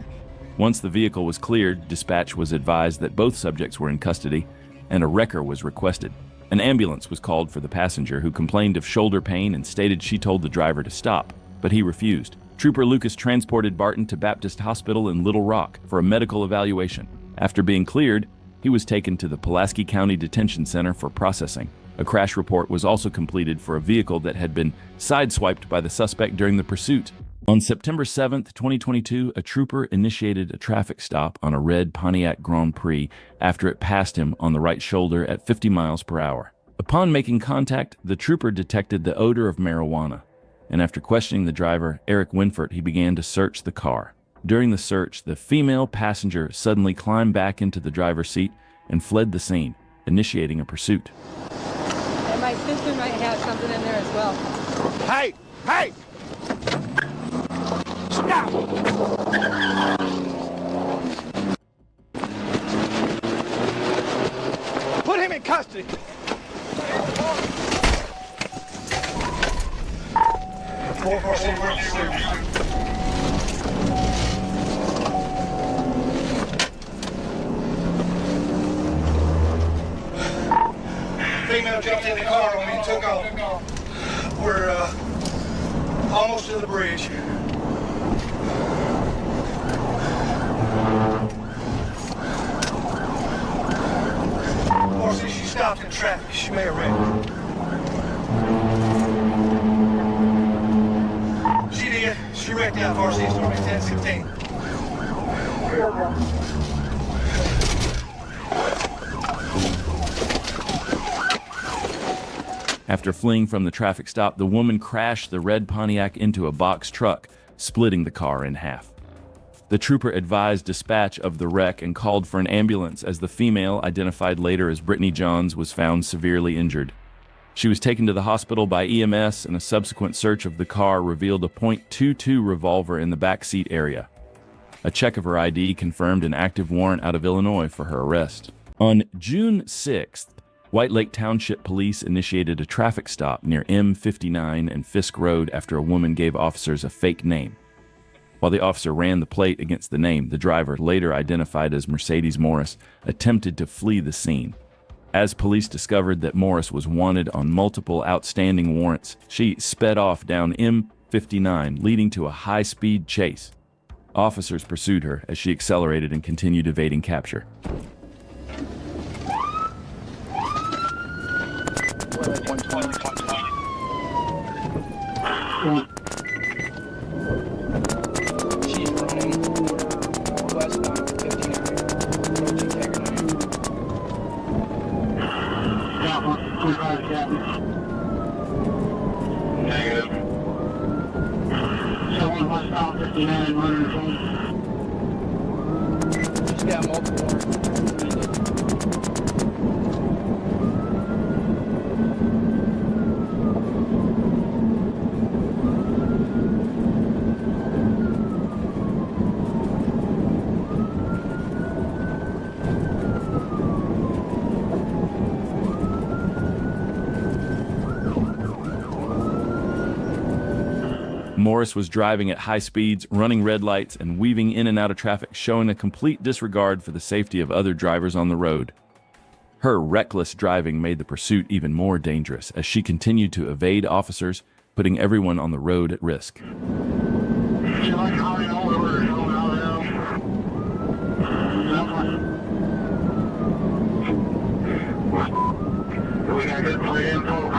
Once the vehicle was cleared, dispatch was advised that both subjects were in custody, and a wrecker was requested. An ambulance was called for the passenger, who complained of shoulder pain and stated she told the driver to stop, but he refused. Trooper Lucas transported Barton to Baptist Hospital in Little Rock for a medical evaluation. After being cleared, he was taken to the Pulaski County Detention Center for processing. A crash report was also completed for a vehicle that had been sideswiped by the suspect during the pursuit. On September 7, 2022, a trooper initiated a traffic stop on a red Pontiac Grand Prix after it passed him on the right shoulder at 50 miles per hour. Upon making contact, the trooper detected the odor of marijuana, and after questioning the driver, Eric Winfort, he began to search the car. During the search, the female passenger suddenly climbed back into the driver's seat and fled the scene, initiating a pursuit. And my sister might have something in there as well. Hey! Hey! Stop! Put him in custody! Female jumped in the car on me and took off. We're almost to the bridge. Or since she stopped in traffic, she may have wrecked. She did. She wrecked out Varsity Stormy 1016. After fleeing from the traffic stop, the woman crashed the red Pontiac into a box truck, splitting the car in half. The trooper advised dispatch of the wreck and called for an ambulance as the female, identified later as Brittany Johns, was found severely injured. She was taken to the hospital by EMS, and a subsequent search of the car revealed a .22 revolver in the back seat area. A check of her ID confirmed an active warrant out of Illinois for her arrest. On June 6th, White Lake Township Police initiated a traffic stop near M59 and Fisk Road after a woman gave officers a fake name. While the officer ran the plate against the name, the driver, later identified as Mercedes Morris, attempted to flee the scene. As police discovered that Morris was wanted on multiple outstanding warrants, she sped off down M59, leading to a high-speed chase. Officers pursued her as she accelerated and continued evading capture. She's running westbound 59, approaching Takedowns. Negative. Someone westbound 59 running home. She's got multiple warrants. Morris was driving at high speeds, running red lights, and weaving in and out of traffic, showing a complete disregard for the safety of other drivers on the road. Her reckless driving made the pursuit even more dangerous as she continued to evade officers, putting everyone on the road at risk. You like how I know where we're going out now? We got good play info.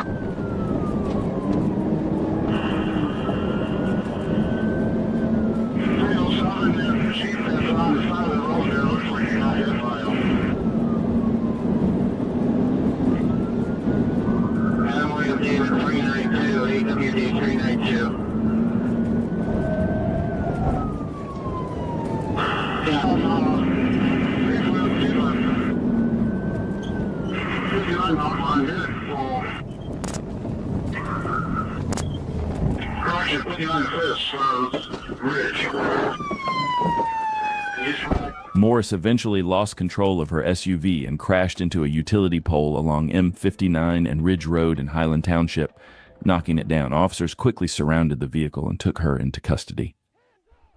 Morris eventually lost control of her SUV and crashed into a utility pole along M59 and Ridge Road in Highland Township, knocking it down. Officers quickly surrounded the vehicle and took her into custody.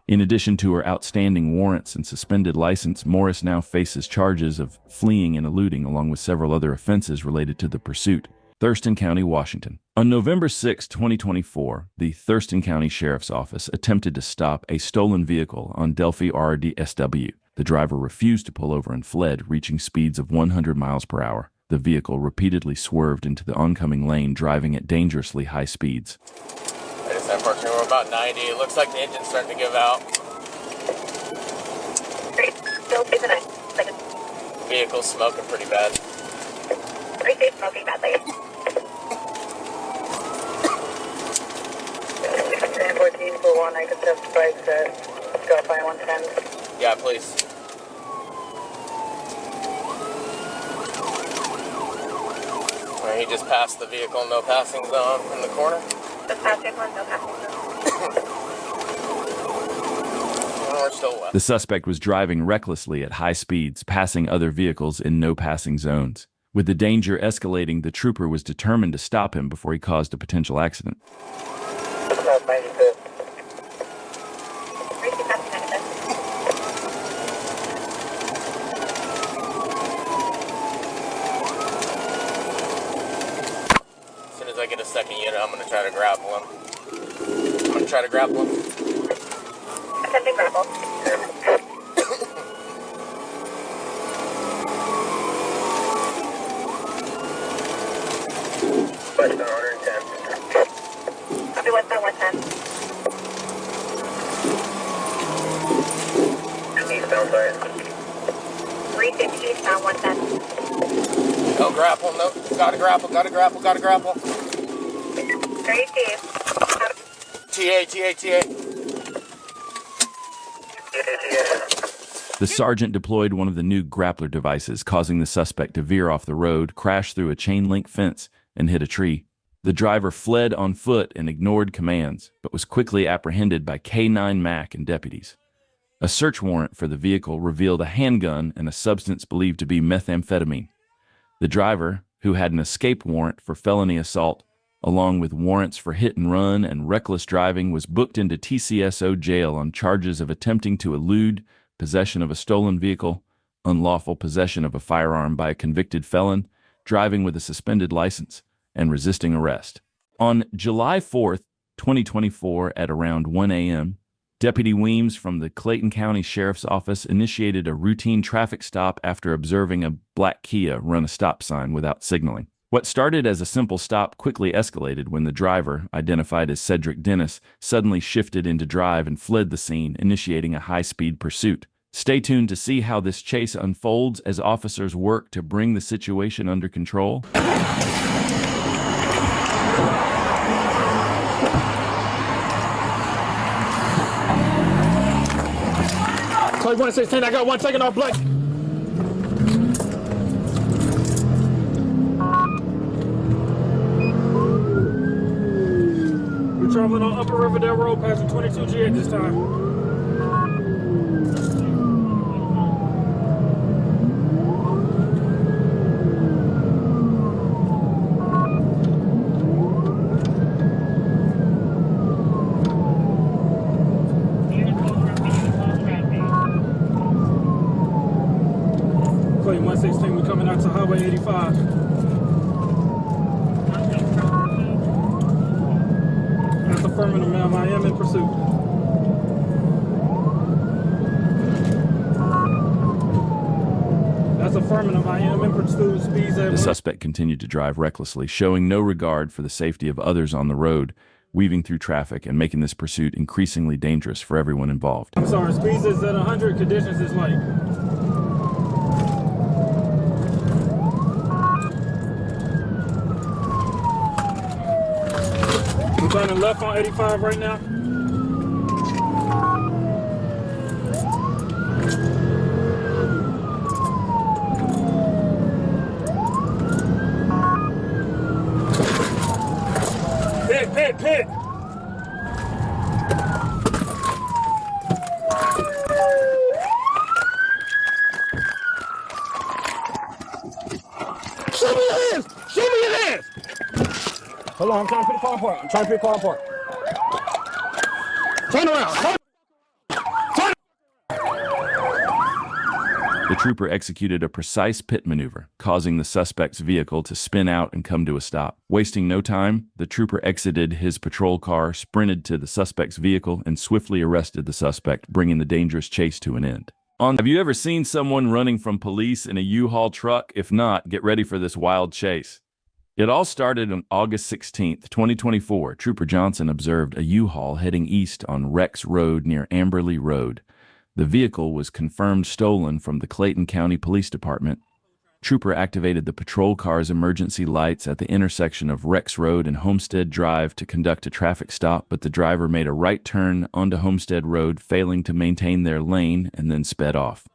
In addition to her outstanding warrants and suspended license, Morris now faces charges of fleeing and eluding, along with several other offenses related to the pursuit. Thurston County, Washington. On November 6, 2024, the Thurston County Sheriff's Office attempted to stop a stolen vehicle on Delphi RDSW. The driver refused to pull over and fled, reaching speeds of 100 miles per hour. The vehicle repeatedly swerved into the oncoming lane, driving at dangerously high speeds. I just have parking. We're about 90. It looks like the engine's starting to give out. Vehicle's smoking pretty bad. Smoking badly. 1014 for 1, I can test bikes at Delphi 110. Yeah, please. He just passed the vehicle, no passing zone in the corner. Just passing one, no passing zone. We're still west. The suspect was driving recklessly at high speeds, passing other vehicles in no passing zones. With the danger escalating, the trooper was determined to stop him before he caused a potential accident. As soon as I get a second unit, I'm going to try to grapple him. Attempting grapple. Westbound 110. Copy westbound 110. Eastbound, sorry. 350 eastbound 110. No grapple, no. Gotta grapple. 32. TA. The sergeant deployed one of the new grappler devices, causing the suspect to veer off the road, crash through a chain link fence, and hit a tree. The driver fled on foot and ignored commands, but was quickly apprehended by K9 MAC and deputies. A search warrant for the vehicle revealed a handgun and a substance believed to be methamphetamine. The driver, who had an escape warrant for felony assault, along with warrants for hit and run and reckless driving, was booked into TCSO jail on charges of attempting to elude, possession of a stolen vehicle, unlawful possession of a firearm by a convicted felon, driving with a suspended license, and resisting arrest. On July 4th, 2024, at around 1 a.m., Deputy Weems from the Clayton County Sheriff's Office initiated a routine traffic stop after observing a black Kia run a stop sign without signaling. What started as a simple stop quickly escalated when the driver, identified as Cedric Dennis, suddenly shifted into drive and fled the scene, initiating a high-speed pursuit. Stay tuned to see how this chase unfolds as officers work to bring the situation under control. Code 116, I got one taking off black. We're traveling on Upper Riverdale Road, passing 22G at this time. Clayton 116, we're coming out to Highway 85. That's affirmative, ma'am. I am in pursuit. That's affirmative. I am in pursuit. Speeds at The suspect continued to drive recklessly, showing no regard for the safety of others on the road, weaving through traffic and making this pursuit increasingly dangerous for everyone involved. I'm sorry, speeds is at 100, conditions is light. We're turning left on 85 right now. Pit! Show me your hands! Show me your hands! Hold on, I'm trying to put the car apart. Turn around! Turn. The trooper executed a precise pit maneuver, causing the suspect's vehicle to spin out and come to a stop. Wasting no time, the trooper exited his patrol car, sprinted to the suspect's vehicle, and swiftly arrested the suspect, bringing the dangerous chase to an end. Have you ever seen someone running from police in a U-Haul truck? If not, get ready for this wild chase. It all started on August 16th, 2024. Trooper Johnson observed a U-Haul heading east on Rex Road near Amberley Road. The vehicle was confirmed stolen from the Clayton County Police Department. Trooper activated the patrol car's emergency lights at the intersection of Rex Road and Homestead Drive to conduct a traffic stop, but the driver made a right turn onto Homestead Road, failing to maintain their lane, and then sped off.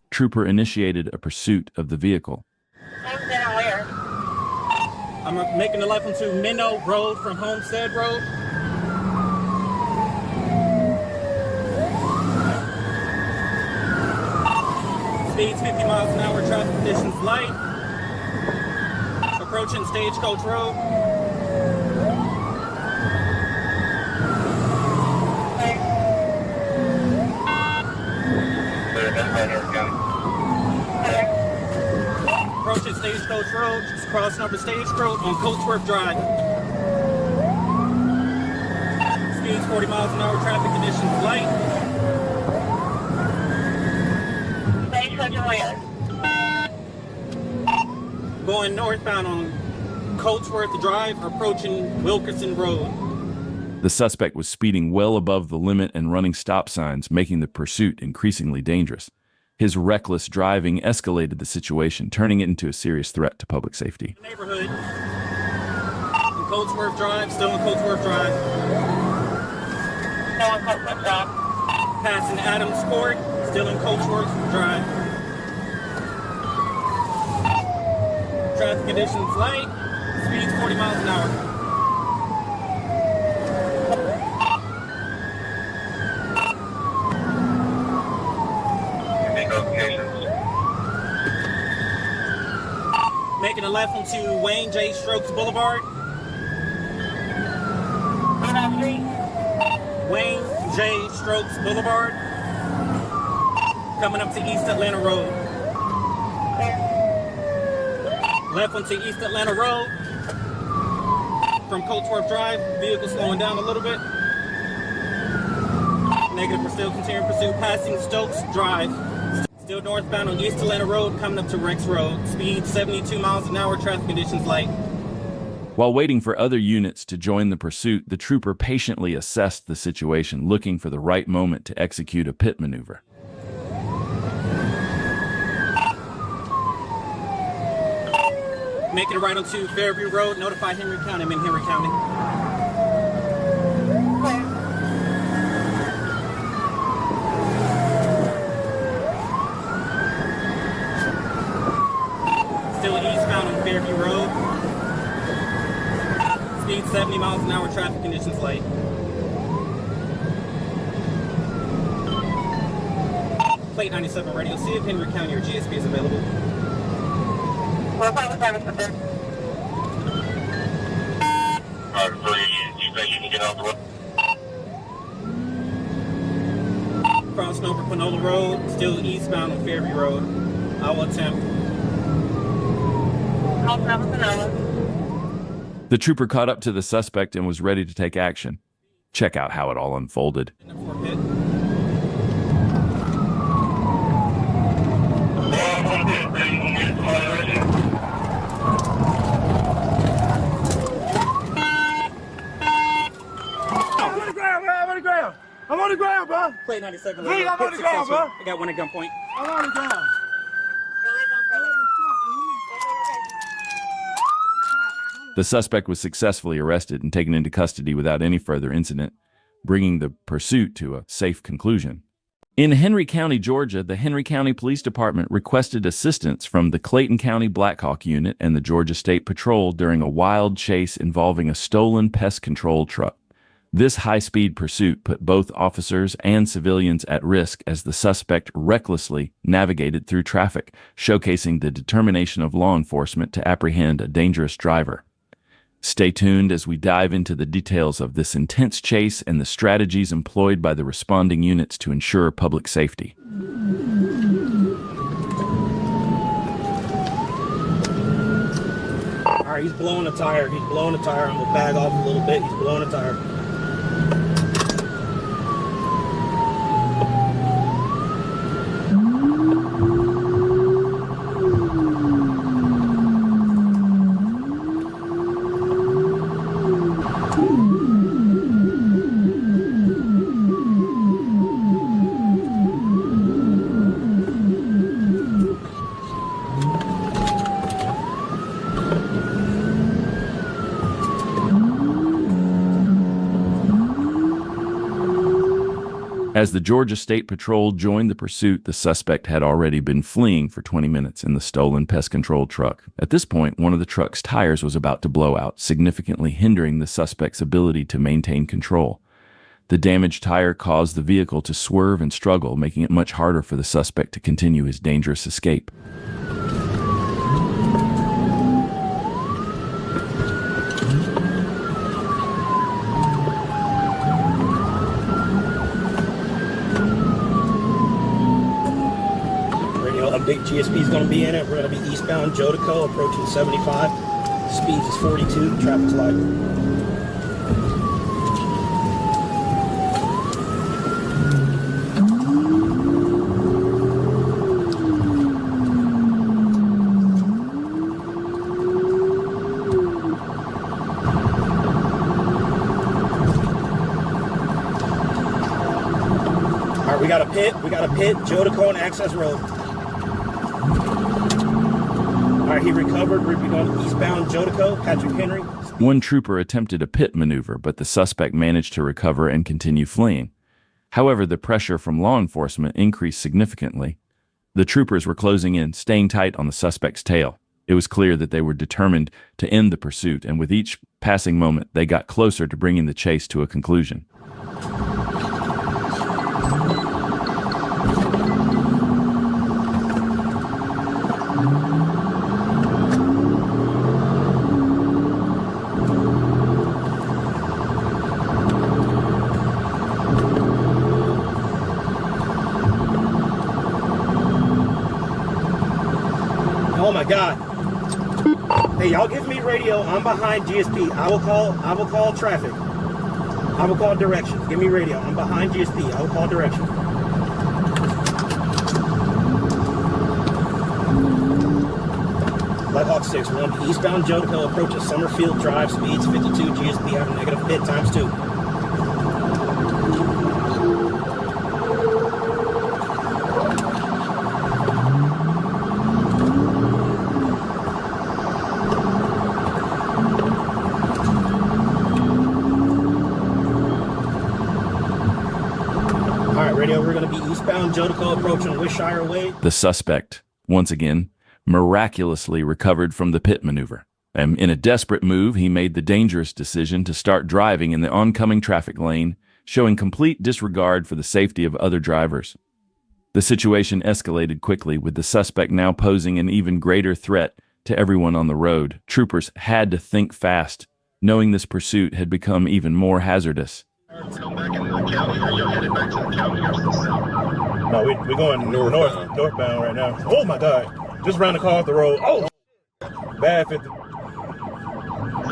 Trooper initiated a pursuit of the vehicle. I'm making the left onto Minnow Road from Homestead Road. Speeds 50 miles an hour, traffic conditions light. Approaching Stagecoach Road. Approaching Stagecoach Road, just crossing over Stagecoach on Coatsworth Drive. Speeds 40 miles an hour, traffic conditions light. Going northbound on Coatsworth Drive, approaching Wilkerson Road. The suspect was speeding well above the limit and running stop signs, making the pursuit increasingly dangerous. His reckless driving escalated the situation, turning it into a serious threat to public safety. Neighborhood. On Coatsworth Drive, still on Coatsworth Drive. Still on Coatsworth Drive. Passing Adams Court, still in Coatsworth Drive. Traffic conditions light. Speeds 40 miles an hour. Making a left onto Wayne J. Strokes Boulevard. Wayne J. Strokes Boulevard. Coming up to East Atlanta Road. Left onto East Atlanta Road. From Coatsworth Drive, vehicle slowing down a little bit. Negative, we're still continuing pursuit, passing Stokes Drive. Still northbound on East Atlanta Road, coming up to Rex Road. Speed 72 miles an hour, traffic conditions light. While waiting for other units to join the pursuit, the trooper patiently assessed the situation, looking for the right moment to execute a pit maneuver. Making it right onto Fairview Road, notify Henry County. I'm in Henry County. Still eastbound on Fairview Road. Speed 70 miles an hour, traffic conditions light. Plate 97 radio, see if Henry County or GSP is available. Alright, so you think you can get out the way? Crossing over Panola Road, still eastbound on Fairview Road. I will attempt. The trooper caught up to the suspect and was ready to take action. Check out how it all unfolded. I'm on the ground, bro. Plate 97. Please, I'm on the ground, bro. I got one at gunpoint. I'm on the ground. The suspect was successfully arrested and taken into custody without any further incident, bringing the pursuit to a safe conclusion. In Henry County, Georgia, the Henry County Police Department requested assistance from the Clayton County Black Hawk Unit and the Georgia State Patrol during a wild chase involving a stolen pest control truck. This high-speed pursuit put both officers and civilians at risk as the suspect recklessly navigated through traffic, showcasing the determination of law enforcement to apprehend a dangerous driver. Stay tuned as we dive into the details of this intense chase and the strategies employed by the responding units to ensure public safety. All right, he's blowing a tire. He's blowing a tire. I'm gonna bag off a little bit. He's blowing a tire. As the Georgia State Patrol joined the pursuit, the suspect had already been fleeing for 20 minutes in the stolen pest control truck. At this point, one of the truck's tires was about to blow out, significantly hindering the suspect's ability to maintain control. The damaged tire caused the vehicle to swerve and struggle, making it much harder for the suspect to continue his dangerous escape. Big GSP is going to be in it. We're going to be eastbound Jodico, approaching 75. Speeds is 42. Traffic's light. All right, we got a pit. We got a pit. Jodico and Access Road. All right, he recovered. We're going eastbound Jodico, Patrick Henry. One trooper attempted a pit maneuver, but the suspect managed to recover and continue fleeing. However, the pressure from law enforcement increased significantly. The troopers were closing in, staying tight on the suspect's tail. It was clear that they were determined to end the pursuit, and with each passing moment, they got closer to bringing the chase to a conclusion. Oh my God. Hey, y'all give me radio. I'm behind GSP. I will call traffic. I will call directions. Give me radio. I'm behind GSP. I will call directions. Blackhawk 6-1, eastbound Jodico approaches Summerfield Drive, speeds 52, GSP having negative hit times 2. Radio, we're going to be eastbound Jodico approaching Wishshire Way. The suspect, once again, miraculously recovered from the pit maneuver. And in a desperate move, he made the dangerous decision to start driving in the oncoming traffic lane, showing complete disregard for the safety of other drivers. The situation escalated quickly, with the suspect now posing an even greater threat to everyone on the road. Troopers had to think fast, knowing this pursuit had become even more hazardous. Come back into the county, or you're headed back to the county or something? No, we're going northbound right now. Oh my God. Just ran the car off the road. Oh, bad 50. Say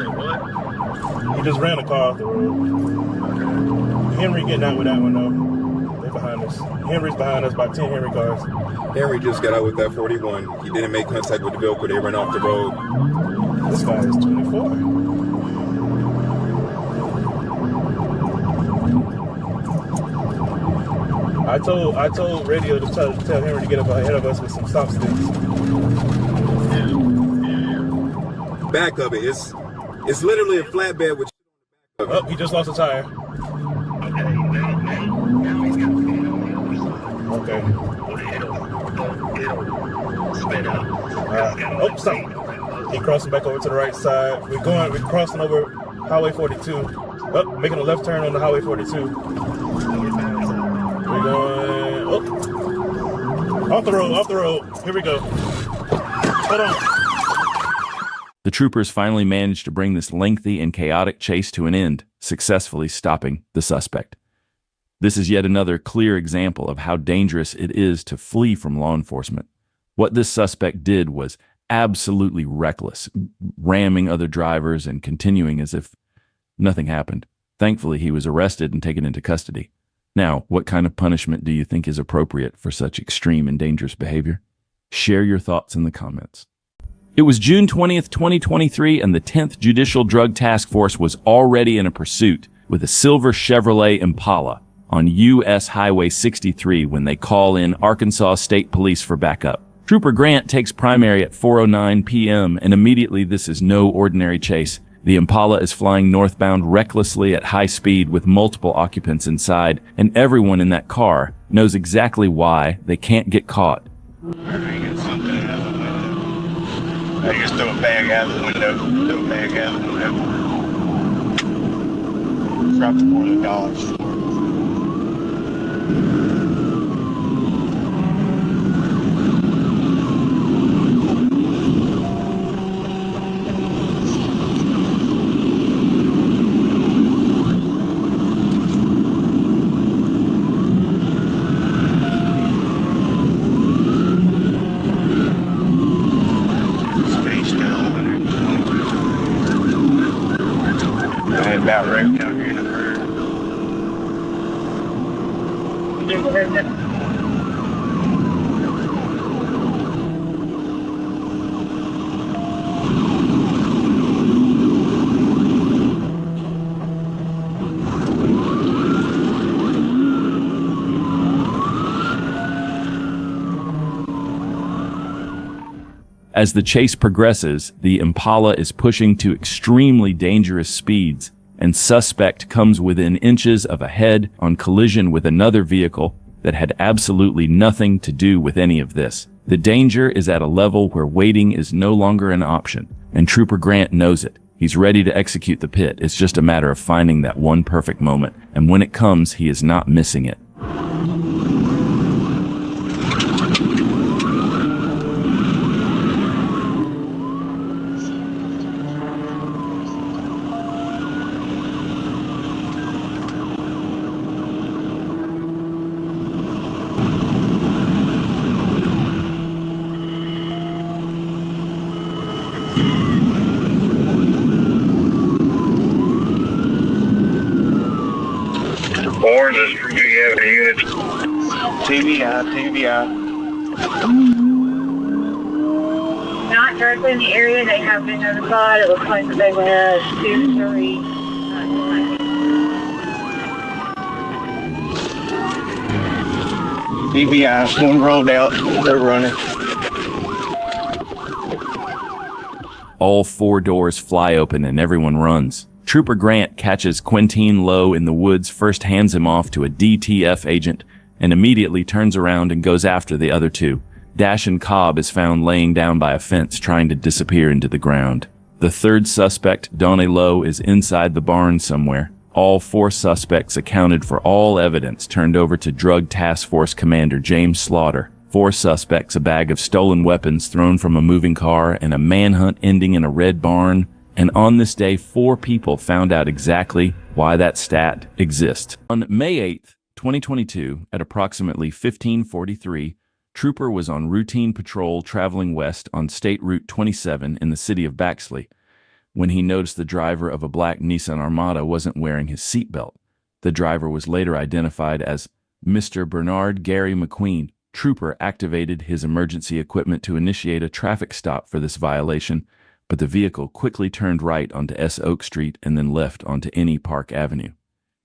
what? He just ran the car off the road. Henry getting out with that one though. They're behind us. Henry's behind us, about 10 Henry cars. Henry just got out with that 41. He didn't make contact with the vehicle. They ran off the road. This guy is 24. I told radio to tell Henry to get up ahead of us with some stop sticks. Back of it, it's literally a flatbed with. Oh, he just lost a tire. Okay, now he's got to be on the other side. Okay. It'll spin out. Oh, stop. He crossing back over to the right side. We're crossing over Highway 42. Oh, making a left turn on the Highway 42. We're going, off the road. Here we go. Hold on. The troopers finally managed to bring this lengthy and chaotic chase to an end, successfully stopping the suspect. This is yet another clear example of how dangerous it is to flee from law enforcement. What this suspect did was absolutely reckless, ramming other drivers and continuing as if nothing happened. Thankfully, he was arrested and taken into custody. Now, what kind of punishment do you think is appropriate for such extreme and dangerous behavior? Share your thoughts in the comments. It was June 20th, 2023, and the 10th Judicial Drug Task Force was already in a pursuit with a silver Chevrolet Impala on U.S. Highway 63 when they call in Arkansas State Police for backup. Trooper Grant takes primary at 4:09 p.m., and immediately this is no ordinary chase. The Impala is flying northbound recklessly at high speed with multiple occupants inside, and everyone in that car knows exactly why they can't get caught. I get something out of the window. I just throw a bag out of the window. Throw a bag out of the window. Drop the $400 for it. About wrecked out here in the bird. As the chase progresses, the Impala is pushing to extremely dangerous speeds, and suspect comes within inches of a head-on collision with another vehicle that had absolutely nothing to do with any of this. The danger is at a level where waiting is no longer an option, and Trooper Grant knows it. He's ready to execute the pit. It's just a matter of finding that one perfect moment, and when it comes, he is not missing it. Orange is for you have units. TBI. Not directly in the area, they have been notified. It looks like that they were 2, 3. TBI, one rolled out, they're running. All 4 doors fly open and everyone runs. Trooper Grant catches Quintine Lowe in the woods, first hands him off to a DTF agent, and immediately turns around and goes after the other 2. Dash and Cobb is found laying down by a fence, trying to disappear into the ground. The 3rd suspect, Donnie Lowe, is inside the barn somewhere. All 4 suspects accounted for, all evidence turned over to Drug Task Force Commander James Slaughter. 4 suspects, a bag of stolen weapons thrown from a moving car, and a manhunt ending in a red barn. And on this day, 4 people found out exactly why that stat exists. On May 8th, 2022, at approximately 15:43, Trooper was on routine patrol traveling west on State Route 27 in the city of Baxley when he noticed the driver of a black Nissan Armada wasn't wearing his seatbelt. The driver was later identified as Mr. Bernard Gary McQueen. Trooper activated his emergency equipment to initiate a traffic stop for this violation, but the vehicle quickly turned right onto S. Oak Street and then left onto Any Park Avenue.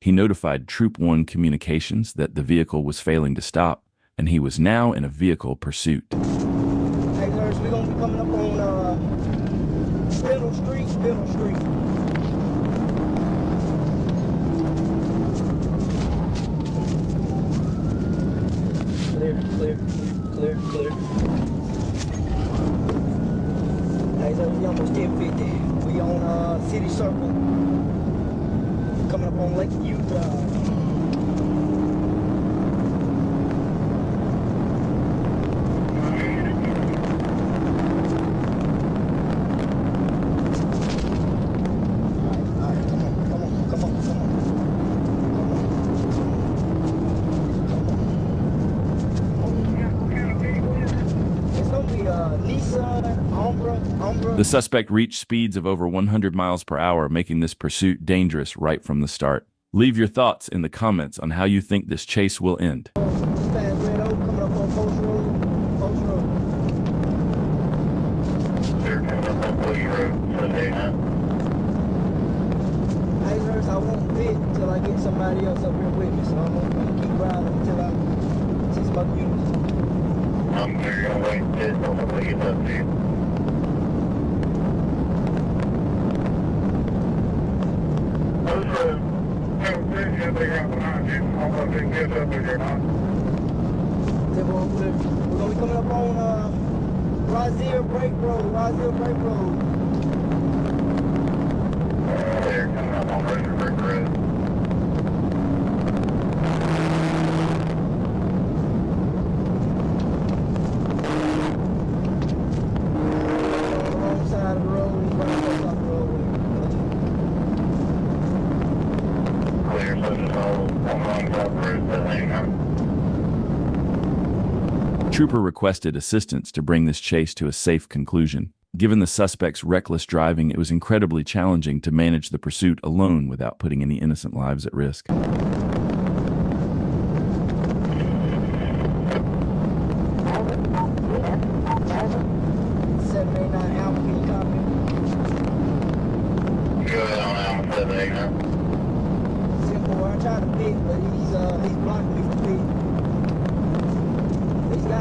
He notified Troop 1 Communications that the vehicle was failing to stop, and he was now in a vehicle pursuit. Hey, Nurse, we're going to be coming up on Fiddle Street. Clear. Hey, so we almost 10:50. We on City Circle. Coming up on Lakeview Drive. The suspect reached speeds of over 100 miles per hour, making this pursuit dangerous right from the start. Leave your thoughts in the comments on how you think this chase will end. They're coming up on Bush Road, Sunday night. Hey, Nurse, I won't fit until I get somebody else up here with me, so I'm gonna keep riding until I see some units. I'm sure you're gonna wait until somebody gets up to you. They got behind you. I don't know if they can get up there or not. We're gonna be coming up on Brazil Break Road. They're coming up on Razor Brick Road. On the wrong side of the road, right across the road. Clear, such as all on the wrong side of the road, that ain't nothing. Trooper requested assistance to bring this chase to a safe conclusion. Given the suspect's reckless driving, it was incredibly challenging to manage the pursuit alone without putting any innocent lives at risk.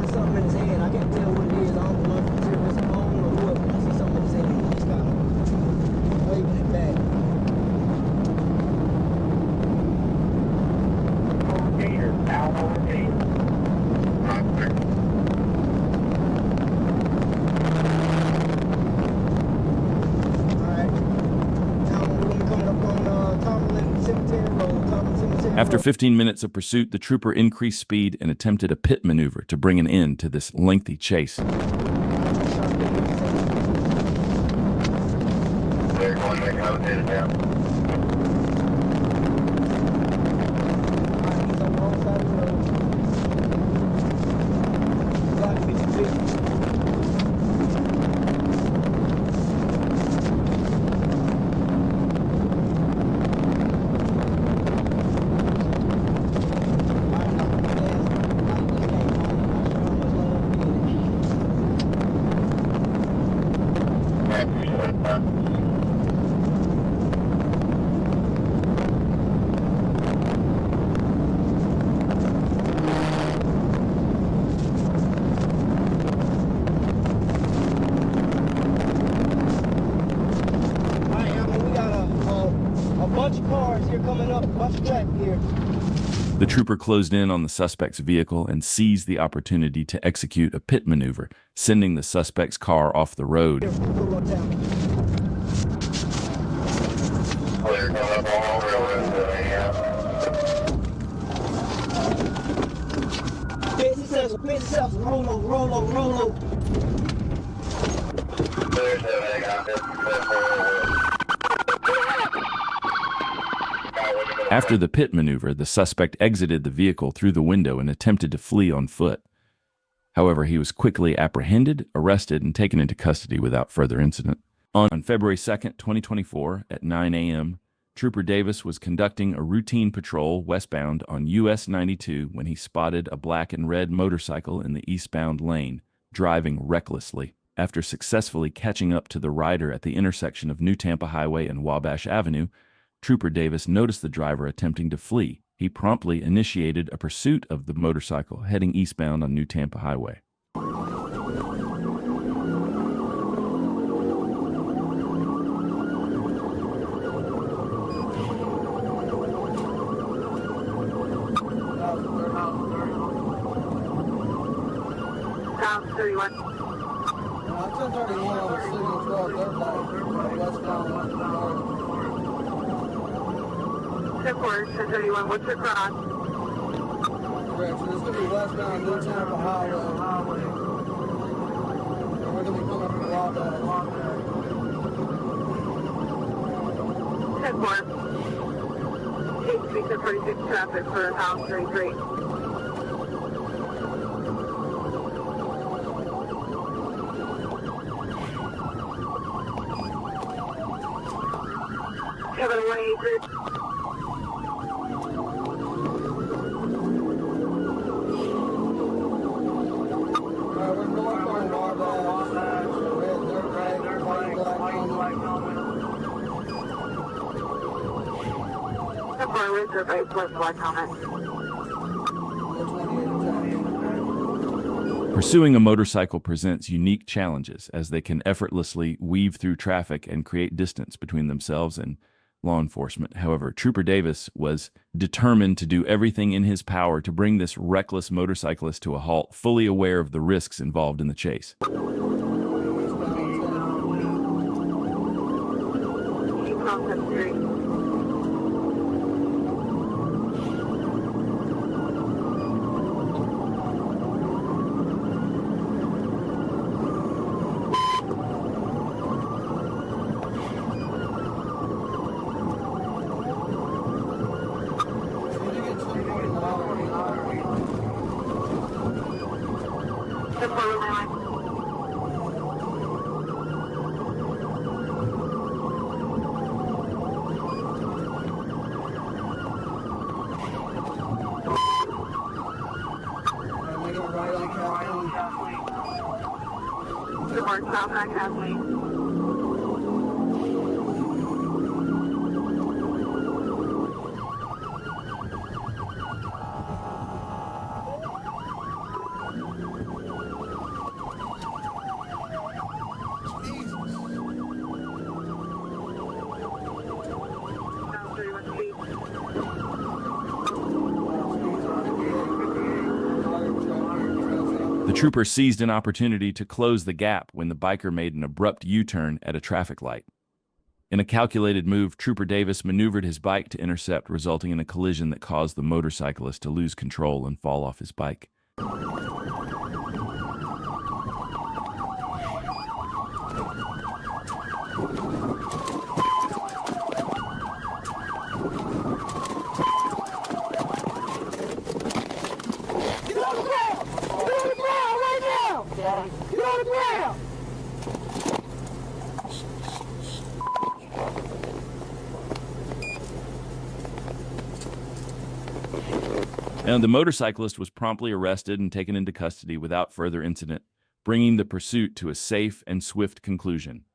Something in his hand. I can't tell what it is. I don't know if it's his phone or what, but I see something in his hand. He's kind of waving it back. Peter, out over Peter. After 15 minutes of pursuit, the trooper increased speed and attempted a pit maneuver to bring an end to this lengthy chase. They're going to come in now. He's on the wrong side of the road. Block 52. The trooper closed in on the suspect's vehicle and seized the opportunity to execute a pit maneuver, sending the suspect's car off the road. After the pit maneuver, the suspect exited the vehicle through the window and attempted to flee on foot. However, he was quickly apprehended, arrested, and taken into custody without further incident. On February 2nd, 2024, at 9 a.m., Trooper Davis was conducting a routine patrol westbound on US 92 when he spotted a black and red motorcycle in the eastbound lane, driving recklessly. After successfully catching up to the rider at the intersection of New Tampa Highway and Wabash Avenue, Trooper Davis noticed the driver attempting to flee. He promptly initiated a pursuit of the motorcycle heading eastbound on New Tampa Highway. Sounds 31. 1031 on the signal 12, they're westbound. 1031, what's your cross? Correct, so this is going to be westbound New Tampa Highway. And we're going to be coming from Wabash. 10-4. 8 speaks of 36 traffic for house 33. Kevin 183. Pursuing a motorcycle presents unique challenges as they can effortlessly weave through traffic and create distance between themselves and law enforcement. However, Trooper Davis was determined to do everything in his power to bring this reckless motorcyclist to a halt, fully aware of the risks involved in the chase. The trooper seized an opportunity to close the gap when the biker made an abrupt U-turn at a traffic light. In a calculated move, Trooper Davis maneuvered his bike to intercept, resulting in a collision that caused the motorcyclist to lose control and fall off his bike. And the motorcyclist was promptly arrested and taken into custody without further incident, bringing the pursuit to a safe and swift conclusion.